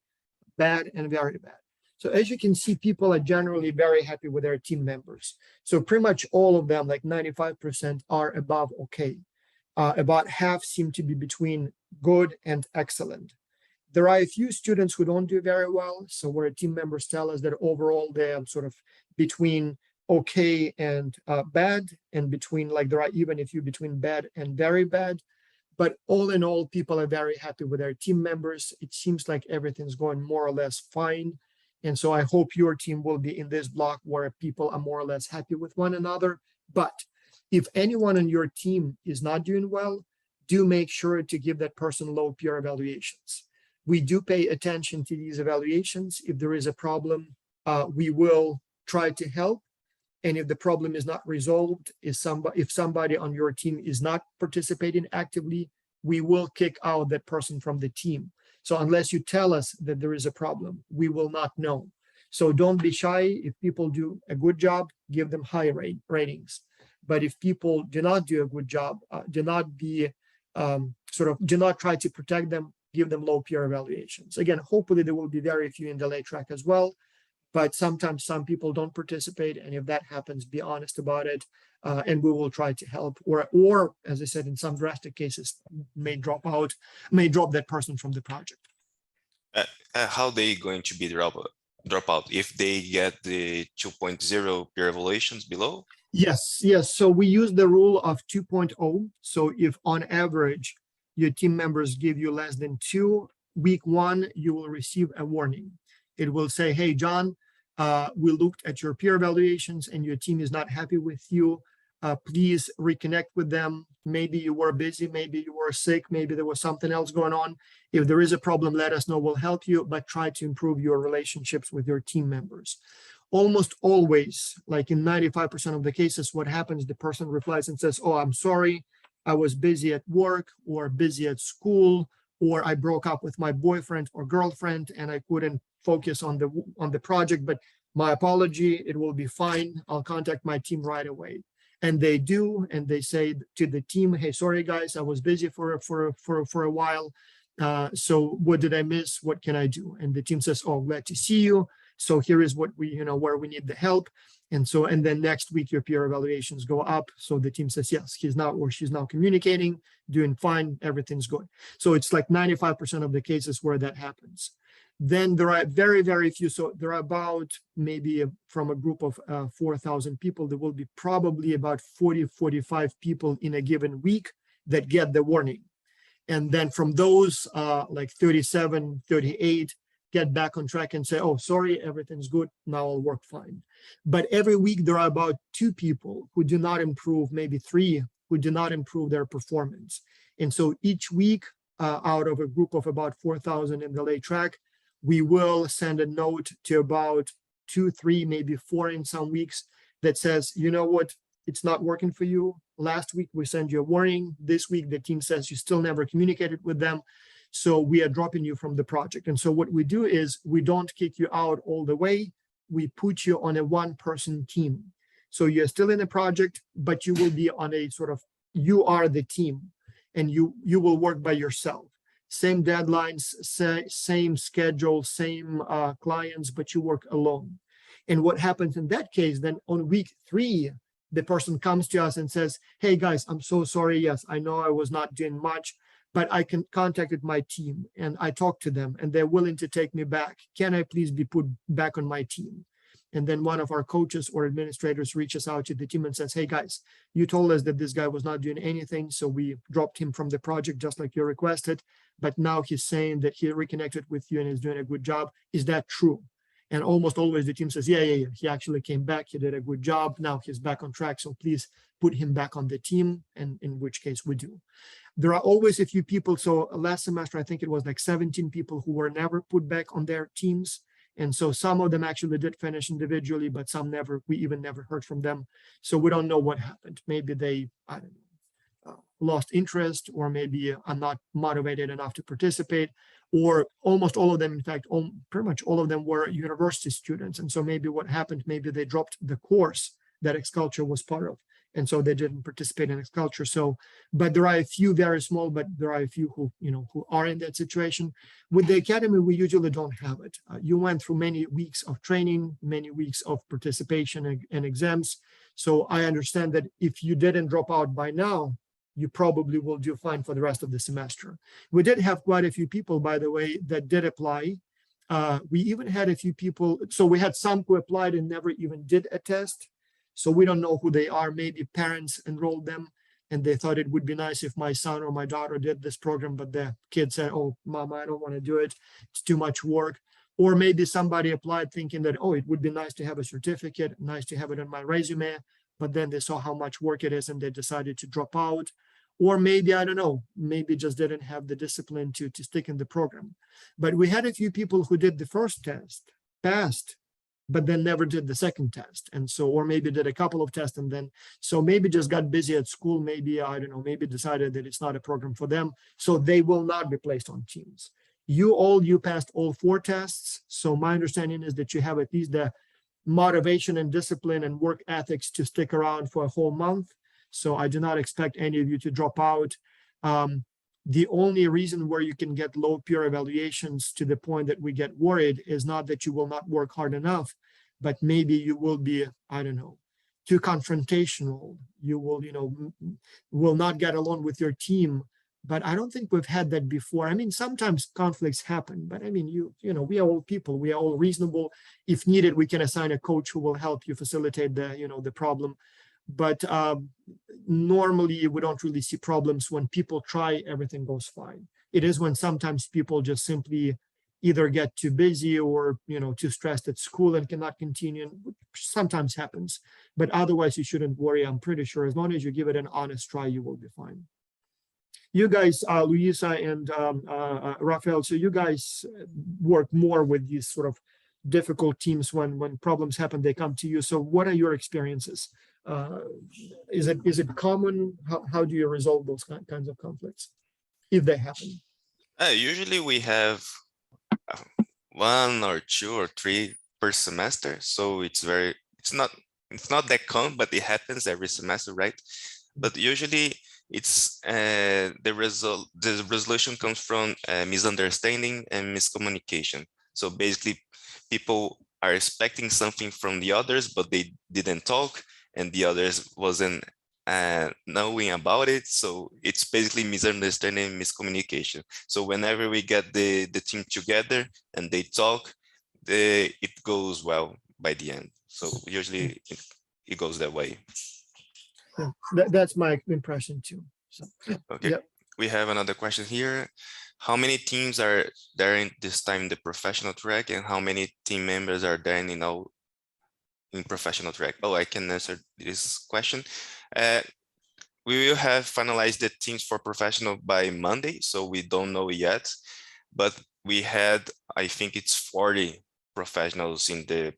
bad, and very bad. So as you can see, people are generally very happy with their team members. So pretty much all of them, like 95%, are above okay. About half seem to be between good and excellent. There are a few students who don't do very well. So where team members tell us that overall they're sort of between okay and bad, and between, like, there are even a few between bad and very bad. But all in all, people are very happy with their team members. It seems like everything's going more or less fine. And so I hope your team will be in this block where people are more or less happy with one another. But if anyone on your team is not doing well, do make sure to give that person low peer evaluations. We do pay attention to these evaluations. If there is a problem, we will try to help. And if the problem is not resolved, if somebody on your team is not participating actively, we will kick out that person from the team. So unless you tell us that there is a problem, we will not know. So don't be shy. If people do a good job, give them high ratings. But if people do not do a good job, do not try to protect them, give them low peer evaluations. Again, hopefully there will be very few in the late track as well. But sometimes some people don't participate. And if that happens, be honest about it. And we will try to help, or as I said, in some drastic cases, may drop that person from the project. How they going to be drop out if they get the 2.0 peer evaluations below? Yes. So we use the rule of 2.0. So if on average your team members give you less than 2, week 1 you will receive a warning. It will say, hey John, we looked at your peer evaluations and your team is not happy with you. Please reconnect with them. Maybe you were busy, maybe you were sick, maybe there was something else going on. If there is a problem, let us know, we'll help you, but try to improve your relationships with your team members. Almost always, like in 95% of the cases, what happens, the person replies and says, oh, I'm sorry, I was busy at work or busy at school, or I broke up with my boyfriend or girlfriend and I couldn't focus on the project, but my apology, it will be fine. I'll contact my team right away. And they do, and they say to the team, hey, sorry guys, I was busy for a while. So what did I miss? What can I do? And the team says, oh, glad to see you. So here is what we, where we need the help. And then next week your peer evaluations go up. So the team says, yes, he's now or she's now communicating, doing fine, everything's good. So it's like 95% of the cases where that happens. Then there are very, very few. So there are about maybe from a group of 4,000 people, there will be probably about 40, 45 people in a given week that get the warning. And then from those, like 37, 38, get back on track and say, oh, sorry, everything's good, now I'll work fine. But every week there are about 2 people who do not improve, maybe 3 who do not improve their performance. And so each week out of a group of about 4,000 in the late track, we will send a note to about 2, 3, maybe 4 in some weeks that says, you know what, it's not working for you. Last week we sent you a warning. This week the team says you still never communicated with them. So we are dropping you from the project. And so what we do is we don't kick you out all the way. We put you on a 1-person team. So you're still in the project, but you will be on a sort of, you are the team and you will work by yourself. Same deadlines, same schedule, same clients, but you work alone. And what happens in that case, then on week 3, the person comes to us and says, hey guys, I'm so sorry. Yes, I know I was not doing much, but I contacted my team and I talked to them and they're willing to take me back. Can I please be put back on my team? And then one of our coaches or administrators reaches out to the team and says, hey guys, you told us that this guy was not doing anything, so we dropped him from the project just like you requested, but now he's saying that he reconnected with you and is doing a good job. Is that true? And almost always the team says, yeah, he actually came back, he did a good job, now he's back on track, so please put him back on the team, and in which case we do. There are always a few people, so last semester I think it was like 17 people who were never put back on their teams. And so some of them actually did finish individually, but some never, we even never heard from them. So we don't know what happened. Maybe they, I don't know, lost interest, or maybe are not motivated enough to participate, or almost all of them, in fact, pretty much all of them were university students. And so maybe what happened, maybe they dropped the course that X-Culture was part of. And so they didn't participate in X-Culture. So, but there are a few very small, but there are a few who, who are in that situation. With the academy, we usually don't have it. You went through many weeks of training, many weeks of participation and exams. So I understand that if you didn't drop out by now, you probably will do fine for the rest of the semester. We did have quite a few people, by the way, that did apply. We even had a few people, so we had some who applied and never even did a test. So we don't know who they are. Maybe parents enrolled them and they thought it would be nice if my son or my daughter did this program, but the kid said, oh, mama, I don't want to do it. It's too much work. Or maybe somebody applied thinking that, oh, it would be nice to have a certificate, nice to have it on my resume, but then they saw how much work it is and they decided to drop out. Or maybe, I don't know, maybe just didn't have the discipline to stick in the program. But we had a few people who did the first test, passed, but then never did the second test. And so, or maybe did a couple of tests and then, so maybe just got busy at school, maybe, I don't know, maybe decided that it's not a program for them. So they will not be placed on teams. You passed all 4 tests. So my understanding is that you have at least the motivation and discipline and work ethics to stick around for a whole month. So I do not expect any of you to drop out. The only reason where you can get low peer evaluations to the point that we get worried is not that you will not work hard enough, but maybe you will be, I don't know, too confrontational. You will, will not get along with your team. But I don't think we've had that before. I mean, sometimes conflicts happen, but I mean, we are all people. We are all reasonable. If needed, we can assign a coach who will help you facilitate the, the problem. but normally we don't really see problems. When people try, everything goes fine. It is when sometimes people just simply either get too busy or too stressed at school and cannot continue, which sometimes happens. But otherwise you shouldn't worry. I'm pretty sure as long as you give it an honest try, you will be fine. You guys, Luisa and Rafael, so you guys work more with these sort of difficult teams. When problems happen, they come to you. So what are your experiences? Is it common? How do you resolve those kinds of conflicts if they happen? Usually we have 1 or 2 or 3 per semester, so it's not that common, but it happens every semester, right? But usually it's the resolution comes from misunderstanding and miscommunication. So basically people are expecting something from the others, but they didn't talk, and the others wasn't knowing about it. So it's basically misunderstanding and miscommunication. So whenever we get the team together and they talk, it goes well by the end. So usually it goes that way. Yeah, that's my impression too. So Okay, yeah. We have another question here. How many teams are there in this time in the professional track, and how many team members are there in professional track? Oh, I can answer this question. We will have finalized the teams for professional by Monday, so we don't know yet, but we had, I think it's 40 professionals in the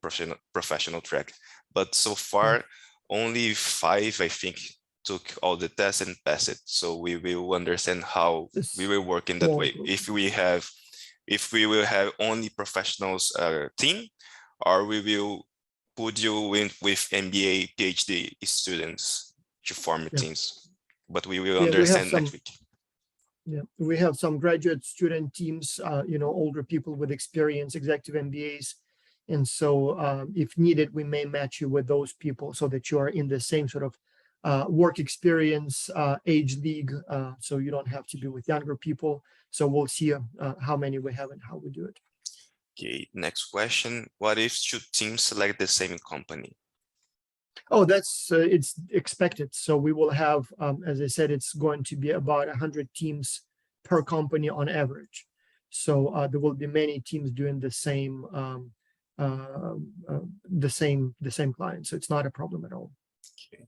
professional track, but so far only 5, I think, took all the tests and passed it. So we will understand how we will work in that way. If we will have only professionals team, or we will put you in with MBA, PhD students to form teams, but we will understand next week. Yeah, we have some graduate student teams, older people with experience, executive MBAs. And so if needed, we may match you with those people so that you are in the same sort of work experience, age league. So you don't have to be with younger people. So we'll see how many we have and how we do it. Okay, next question. What if 2 teams select the same company? Oh, that's it's expected. So we will have, as I said, it's going to be about 100 teams per company on average. So there will be many teams doing the same client. So it's not a problem at all. Okay.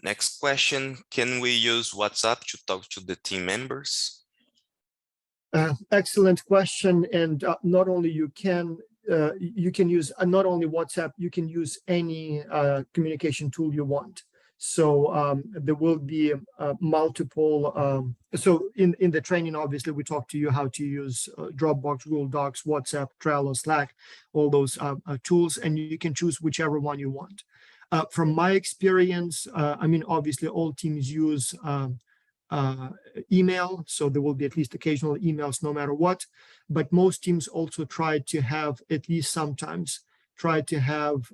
Next question. Can we use WhatsApp to talk to the team members? Excellent question. And not only you can use not only WhatsApp, you can use any communication tool you want. So there will be multiple. So in the training, obviously, we talk to you how to use Dropbox, Google Docs, WhatsApp, Trello, Slack, all those tools, and you can choose whichever one you want. From my experience, I mean, obviously, all teams use email, so there will be at least occasional emails no matter what, but most teams also try to have, at least sometimes, try to have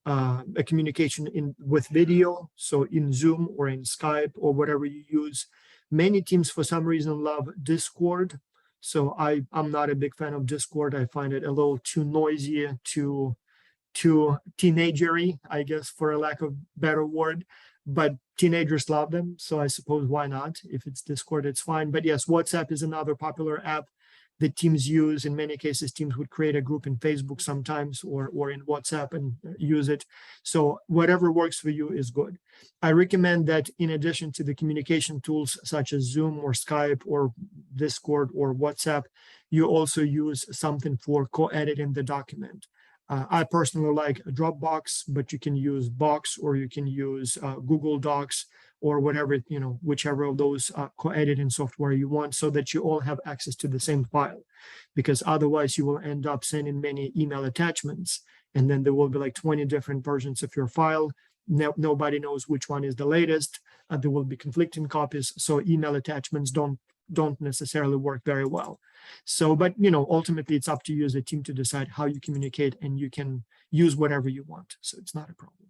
a communication with video, so in Zoom or in Skype or whatever you use. Many teams for some reason love Discord, so I'm not a big fan of Discord. I find it a little too noisy, too teenagery, I guess, for a lack of better word. But teenagers love them, so I suppose why not? If it's Discord, it's fine. But yes, WhatsApp is another popular app that teams use. In many cases, teams would create a group in Facebook sometimes or in WhatsApp and use it. So whatever works for you is good. I recommend that in addition to the communication tools such as Zoom or Skype or Discord or WhatsApp, you also use something for co-editing the document. I personally like Dropbox, but you can use Box or you can use Google Docs or whatever, whichever of those co-editing software you want, so that you all have access to the same file. Because otherwise you will end up sending many email attachments, and then there will be like 20 different versions of your file. Nobody knows which one is the latest. There will be conflicting copies. So email attachments don't necessarily work very well. So, but ultimately it's up to you as a team to decide how you communicate, and you can use whatever you want. So it's not a problem.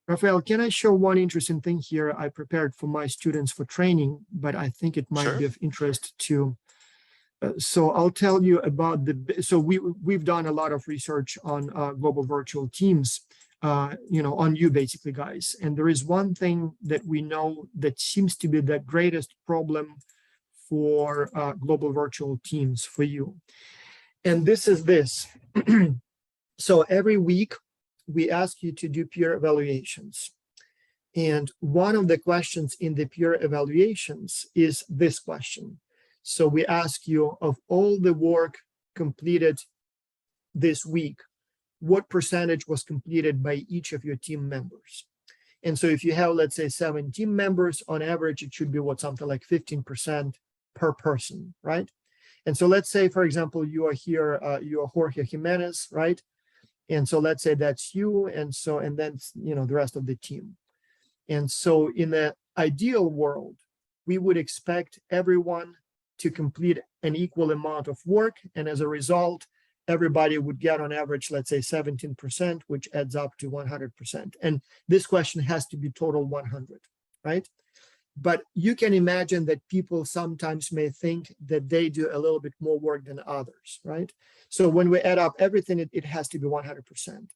Rafael, can I show one interesting thing here I prepared for my students for training, but I think it might be of interest to So I'll tell you about so we've done a lot of research on global virtual teams, on you basically, guys. And there is one thing that we know that seems to be the greatest problem for global virtual teams for you. And this is this. So every week we ask you to do peer evaluations. And one of the questions in the peer evaluations is this question. So we ask you, of all the work completed this week, what percentage was completed by each of your team members? And so if you have, let's say, 7 team members, on average, it should be something like 15% per person, right? And so let's say, for example, you are here, you are Jorge Jimenez, right? And so let's say that's you, and then, the rest of the team. And so in the ideal world, we would expect everyone to complete an equal amount of work. And as a result, everybody would get on average, let's say 17%, which adds up to 100%. And this question has to be total 100, right? But you can imagine that people sometimes may think that they do a little bit more work than others, right? So when we add up everything, it has to be 100%.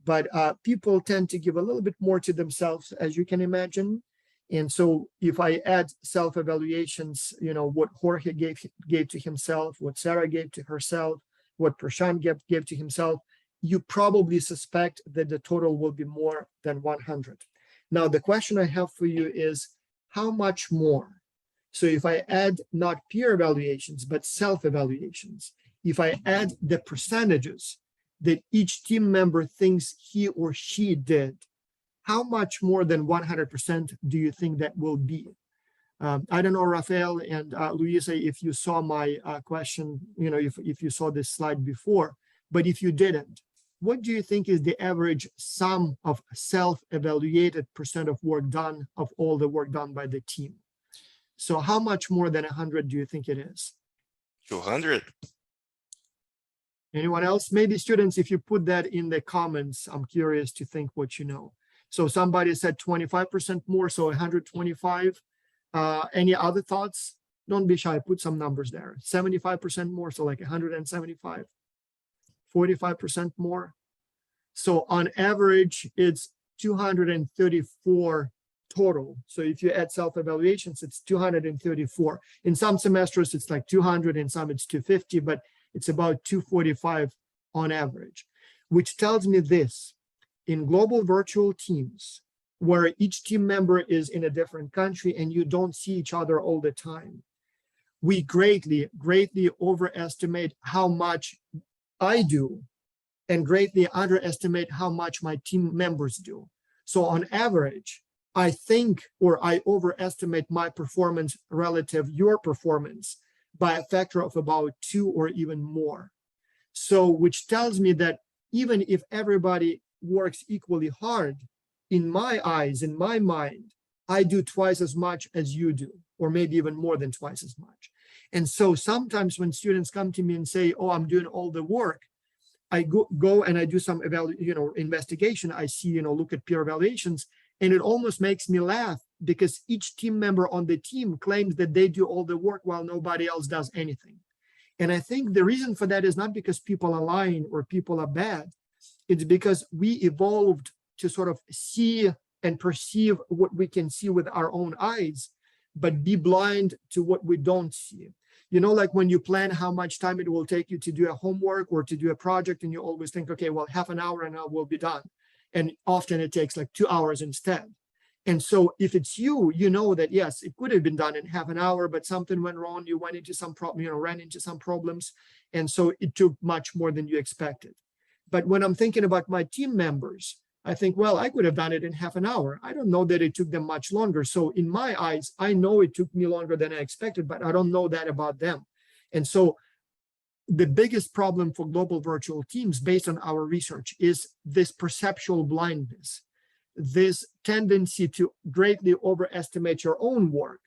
But people tend to give a little bit more to themselves, as you can imagine. And so if I add self-evaluations, what Jorge gave to himself, what Sarah gave to herself, what Prashant gave to himself, you probably suspect that the total will be more than 100. Now, the question I have for you is, how much more? So if I add not peer evaluations, but self-evaluations, if I add the percentages that each team member thinks he or she did, how much more than 100% do you think that will be? I don't know, Rafael and Luisa, if you saw my question, if you saw this slide before, but if you didn't, what do you think is the average sum of self-evaluated percent of work done of all the work done by the team? So how much more than 100 do you think it is? 200. Anyone else? Maybe students, if you put that in the comments, I'm curious to think what you know. So somebody said 25% more, so 125. Any other thoughts? Don't be shy, put some numbers there. 75% more, so like 175. 45% more. So on average, it's 234 total. So if you add self-evaluations, it's 234. In some semesters, it's like 200, in some it's 250, but it's about 245 on average, which tells me this: in global virtual teams, where each team member is in a different country and you don't see each other all the time, we greatly overestimate how much I do and greatly underestimate how much my team members do. So on average, I think, or I overestimate my performance relative your performance by a factor of about 2 or even more. So which tells me that even if everybody works equally hard, in my eyes, in my mind, I do twice as much as you do, or maybe even more than twice as much. And so sometimes when students come to me and say, oh, I'm doing all the work, I go and I do some investigation. I see, look at peer evaluations, and it almost makes me laugh because each team member on the team claims that they do all the work while nobody else does anything. And I think the reason for that is not because people are lying or people are bad. It's because we evolved to sort of see and perceive what we can see with our own eyes, but be blind to what we don't see. Like when you plan how much time it will take you to do a homework or to do a project, and you always think, okay, well, half an hour and I will be done. And often it takes like 2 hours instead. And so if it's you, you know that, yes, it could have been done in half an hour, but something went wrong. You went into some problem, ran into some problems. And so it took much more than you expected. But when I'm thinking about my team members, I think, well, I could have done it in half an hour. I don't know that it took them much longer. So in my eyes, I know it took me longer than I expected, but I don't know that about them. And so the biggest problem for global virtual teams, based on our research, is this perceptual blindness, this tendency to greatly overestimate your own work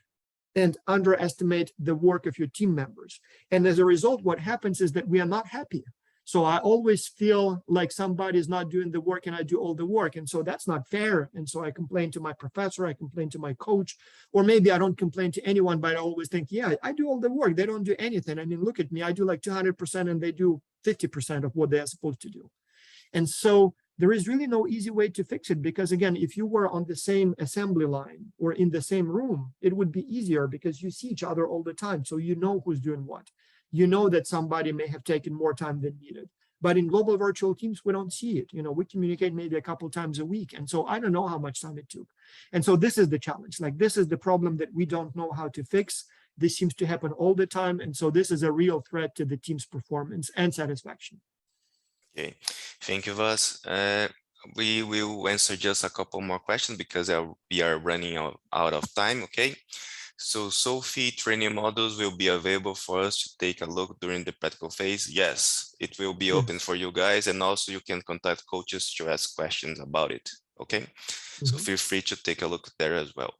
and underestimate the work of your team members. And as a result, what happens is that we are not happy. So I always feel like somebody is not doing the work and I do all the work. And so that's not fair. And so I complain to my professor, I complain to my coach, or maybe I don't complain to anyone, but I always think, yeah, I do all the work. They don't do anything. I mean, look at me, I do like 200% and they do 50% of what they're supposed to do. And so there is really no easy way to fix it, because again, if you were on the same assembly line or in the same room, it would be easier because you see each other all the time. So you know who's doing what. You know that somebody may have taken more time than needed. But in global virtual teams, we don't see it. We communicate maybe a couple times a week. And so I don't know how much time it took. And so this is the challenge. Like, this is the problem that we don't know how to fix. This seems to happen all the time. And so this is a real threat to the team's performance and satisfaction. Okay, thank you, Vas. We will answer just a couple more questions because we are running out of time, okay? So Sophie, training models will be available for us to take a look during the practical phase. Yes, it will be open for you guys, and also you can contact coaches to ask questions about it, okay? So feel free to take a look there as well.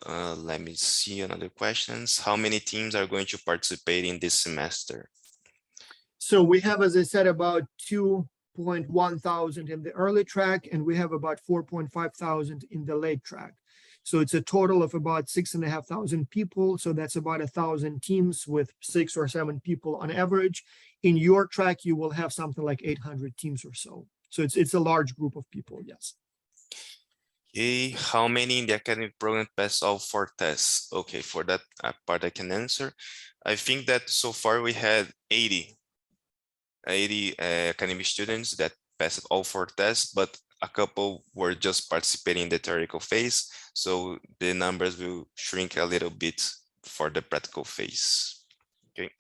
Let me see another questions. How many teams are going to participate in this semester? So we have, as I said, about 2.1 thousand in the early track, and we have about 4.5 thousand in the late track. So it's a total of about 6,500 people. So that's about 1,000 teams with 6 or 7 people on average. In your track, you will have something like 800 teams or so. So it's a large group of people, yes. Okay, how many in the academic program pass all 4 tests? Okay, for that part I can answer. I think that so far we had 80 academic students that passed all 4 tests, but a couple were just participating in the theoretical phase. So the numbers will shrink a little bit for the practical phase. Okay.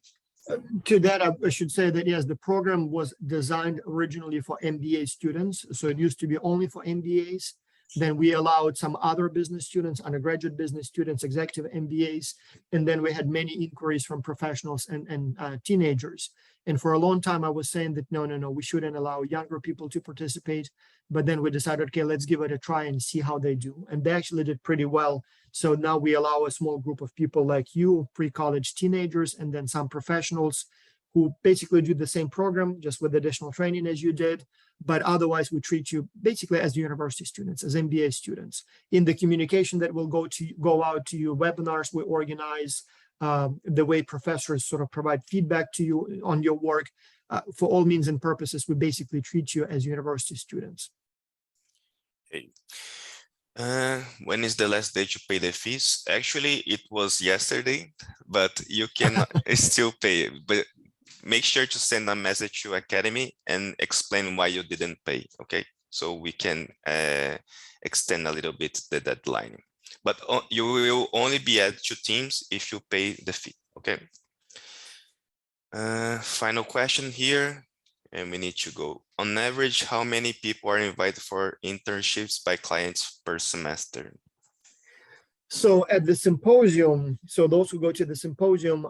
To that, I should say that, yes, the program was designed originally for MBA students. So it used to be only for MBAs. Then we allowed some other business students, undergraduate business students, executive MBAs. And then we had many inquiries from professionals and teenagers. And for a long time, I was saying that, no, we shouldn't allow younger people to participate. But then we decided, okay, let's give it a try and see how they do. And they actually did pretty well. So now we allow a small group of people like you, pre-college teenagers, and then some professionals who basically do the same program, just with additional training as you did. But otherwise, we treat you basically as university students, as MBA students. In the communication that will go out to you, webinars we organize, the way professors sort of provide feedback to you on your work, for all means and purposes, we basically treat you as university students. Okay. When is the last day to pay the fees? Actually, it was yesterday, but you can still pay. But make sure to send a message to Academy and explain why you didn't pay, okay? So we can extend a little bit the deadline. But you will only be added to teams if you pay the fee, okay? Final question here, and we need to go. On average, how many people are invited for internships by clients per semester? So at the symposium, so those who go to the symposium,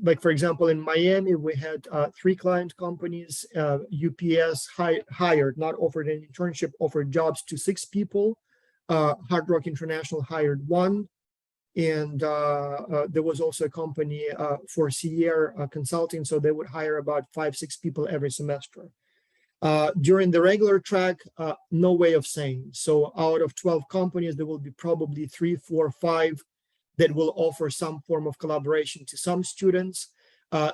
like for example, in Miami, we had 3 client companies. UPS hired, not offered an internship, offered jobs to 6 people. Hard Rock International hired 1. And there was also a company for Sierra Consulting, so they would hire about 5-6 people every semester. During the regular track, no way of saying. So out of 12 companies, there will be probably 3, 4, 5 that will offer some form of collaboration to some students.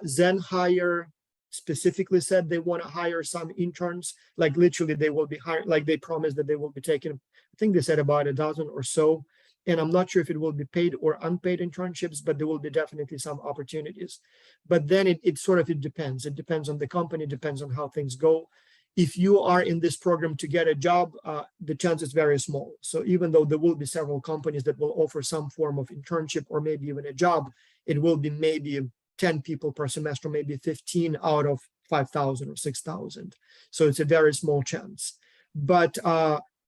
Zen Hire specifically said they want to hire some interns, like literally they will be hired, like they promised that they will be taking, I think they said about a dozen or so. And I'm not sure if it will be paid or unpaid internships, but there will be definitely some opportunities. But then it depends. It depends on the company, depends on how things go. If you are in this program to get a job, the chance is very small. So even though there will be several companies that will offer some form of internship or maybe even a job, it will be maybe 10 people per semester, maybe 15 out of 5,000 or 6,000. So it's a very small chance. But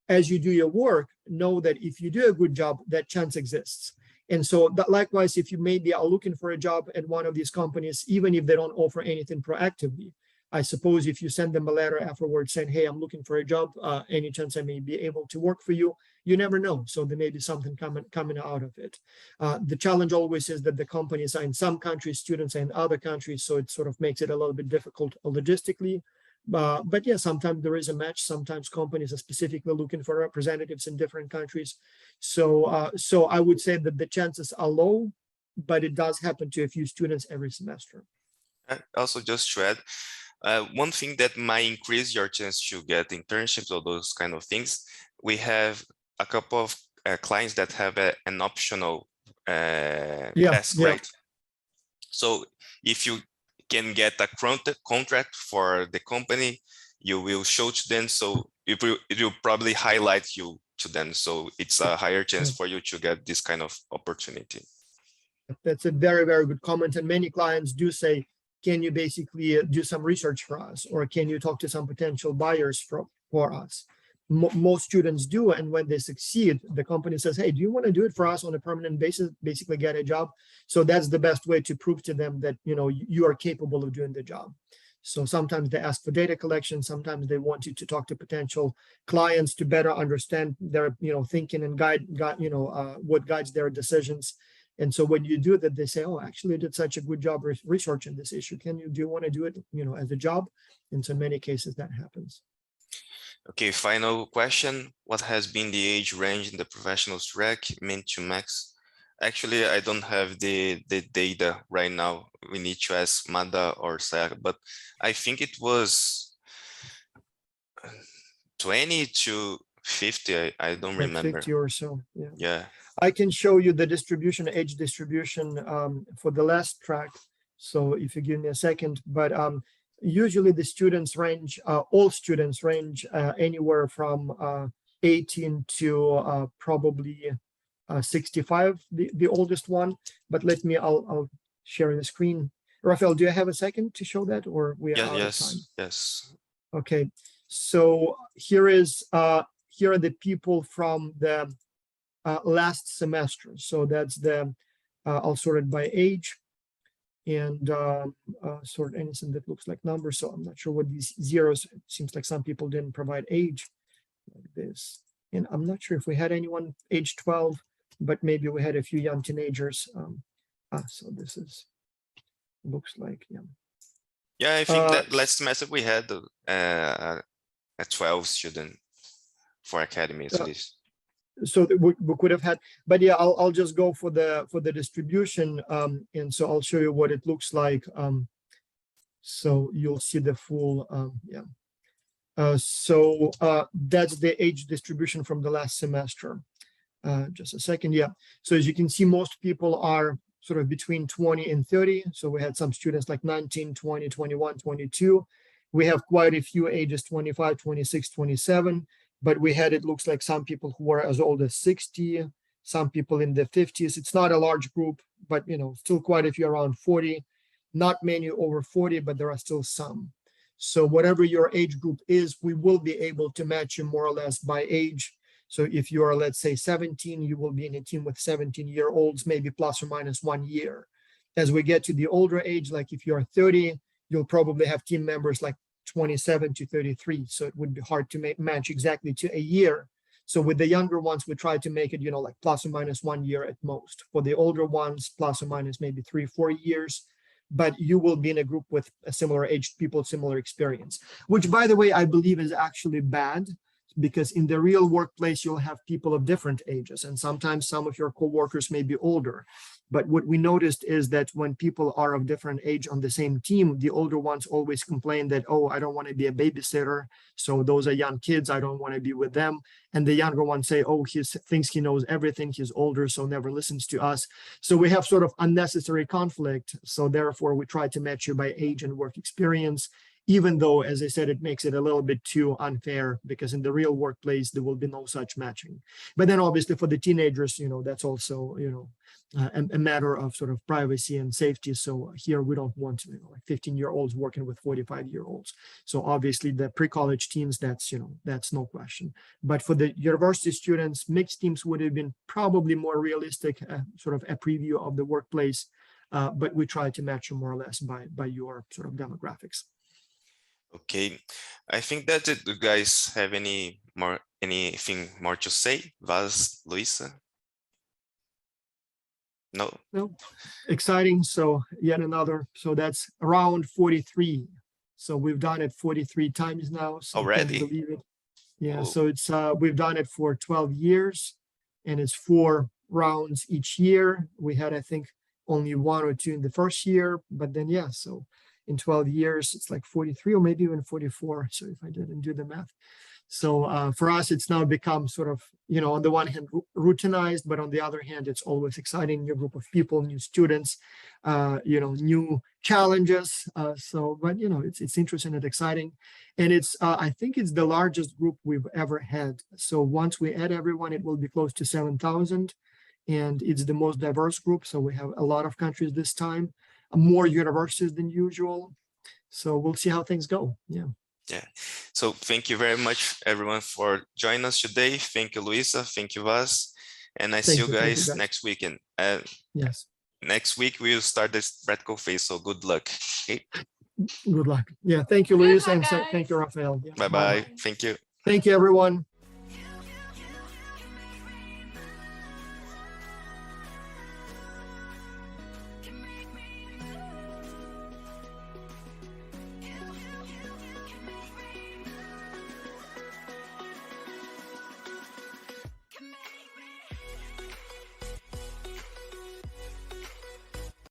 as you do your work, know that if you do a good job, that chance exists. And so that likewise, if you maybe are looking for a job at one of these companies, even if they don't offer anything proactively, I suppose if you send them a letter afterwards saying, hey, I'm looking for a job, any chance I may be able to work for you? You never know. So there may be something coming out of it. The challenge always is that the companies are in some countries, students are in other countries, so it sort of makes it a little bit difficult logistically. But yeah, sometimes there is a match. Sometimes companies are specifically looking for representatives in different countries. So I would say that the chances are low, but it does happen to a few students every semester. Also, just to add, one thing that might increase your chance to get internships or those kind of things, we have a couple of clients that have an optional pass grade. So if you can get a contract for the company, you will show to them, so it will probably highlight you to them. So it's a higher chance for you to get this kind of opportunity. That's a very, very good comment. And many clients do say, can you basically do some research for us? Or can you talk to some potential buyers for us? Most students do. And when they succeed, the company says, hey, do you want to do it for us on a permanent basis, basically get a job? So that's the best way to prove to them that, you know, you are capable of doing the job. So sometimes they ask for data collection. Sometimes they want you to talk to potential clients to better understand their, you know, thinking and what guides their decisions. And so when you do that, they say, oh, actually, you did such a good job researching this issue. Do you want to do it, you know, as a job? And so in many cases that happens. Okay, final question. What has been the age range in the professionals track, min to max? Actually, I don't have the data right now. We need to ask Mada or Sarah, but I think it was 20 to 50. I don't Like remember. 50 or so. Yeah. Yeah. I can show you the distribution, age distribution for the last track. So if you give me a second, but usually the students range, all students range anywhere from 18 to probably 65, the oldest one. But I'll share the screen. Rafael, do you have a second to show that, or we are out of time? Yes. Okay, so here are the people from the last semester. So that's I'll sort it by age and sort anything that looks like numbers. So I'm not sure what these zeros, it seems like some people didn't provide age like this. And I'm not sure if we had anyone age 12, but maybe we had a few young teenagers. So this looks like, yeah. Yeah, I think that last semester we had a 12 student for academy at least. So we could have had, but yeah, I'll just go for the distribution, and so I'll show you what it looks like. So you'll see the full, so that's the age distribution from the last semester. Just a second, yeah. So as you can see, most people are sort of between 20 and 30. So we had some students like 19, 20, 21, 22. We have quite a few ages 25, 26, 27. But we had, it looks like some people who were as old as 60, some people in the 50s. It's not a large group, but you know, still quite a few around 40, not many over 40, but there are still some. So whatever your age group is, we will be able to match you more or less by age. So if you are, let's say 17, you will be in a team with 17-year-olds, maybe plus or minus 1 year. As we get to the older age, like if you're 30, you'll probably have team members like 27 to 33. So it would be hard to match exactly to a year. So with the younger ones, we try to make it, you know, like plus or minus 1 year at most. For the older ones, plus or minus maybe 3-4 years. But you will be in a group with a similar aged people, similar experience, which, by the way, I believe is actually bad, because in the real workplace, you'll have people of different ages, and sometimes some of your coworkers may be older. But what we noticed is that when people are of different age on the same team, the older ones always complain that, oh, I don't want to be a babysitter. So those are young kids, I don't want to be with them. And the younger ones say, oh, he thinks he knows everything, he's older, so never listens to us. So we have sort of unnecessary conflict. So therefore, we try to match you by age and work experience, even though, as I said, it makes it a little bit too unfair, because in the real workplace, there will be no such matching. But then obviously for the teenagers, you know, that's also, you know, a matter of sort of privacy and safety. So here we don't want, you know, like 15-year-olds working with 45-year-olds. So obviously the pre-college teams, that's, you know, that's no question. But for the university students, mixed teams would have been probably more realistic, sort of a preview of the workplace. But we try to match you more or less by your sort of demographics. Okay, I think that's it. Do you guys have anything more to say? Vas, Luisa? No? No, exciting. So yet another, so that's around 43. So we've done it 43 times now. So I can't Already? believe it. Yeah, Oh, so it's we've done it for 12 years and it's 4 rounds each year. We had, I think, only 1 or 2 in the first year, but then yeah, so in 12 years it's like 43 or maybe even 44. So if I didn't do the math. So for us, it's now become sort of, on the one hand, routinized, but on the other hand, it's always exciting, new group of people, new students, new challenges. But it's interesting and exciting. And I think it's the largest group we've ever had. So once we add everyone, it will be close to 7,000. And it's the most diverse group. So we have a lot of countries this time, more universities than usual. So we'll see how things go. Yeah. yeah. So thank you very much, everyone, for joining us today. Thank you, Luisa. Thank you, Vas. And I see you Thank you, guys guys. next weekend. Yes. Next week, we'll start this practical phase. So good luck. Okay. Good luck. Yeah. Thank you, Good Luis, luck, and guys. thank you, Raphael. Yeah. Bye-bye. Thank you. Thank you, everyone.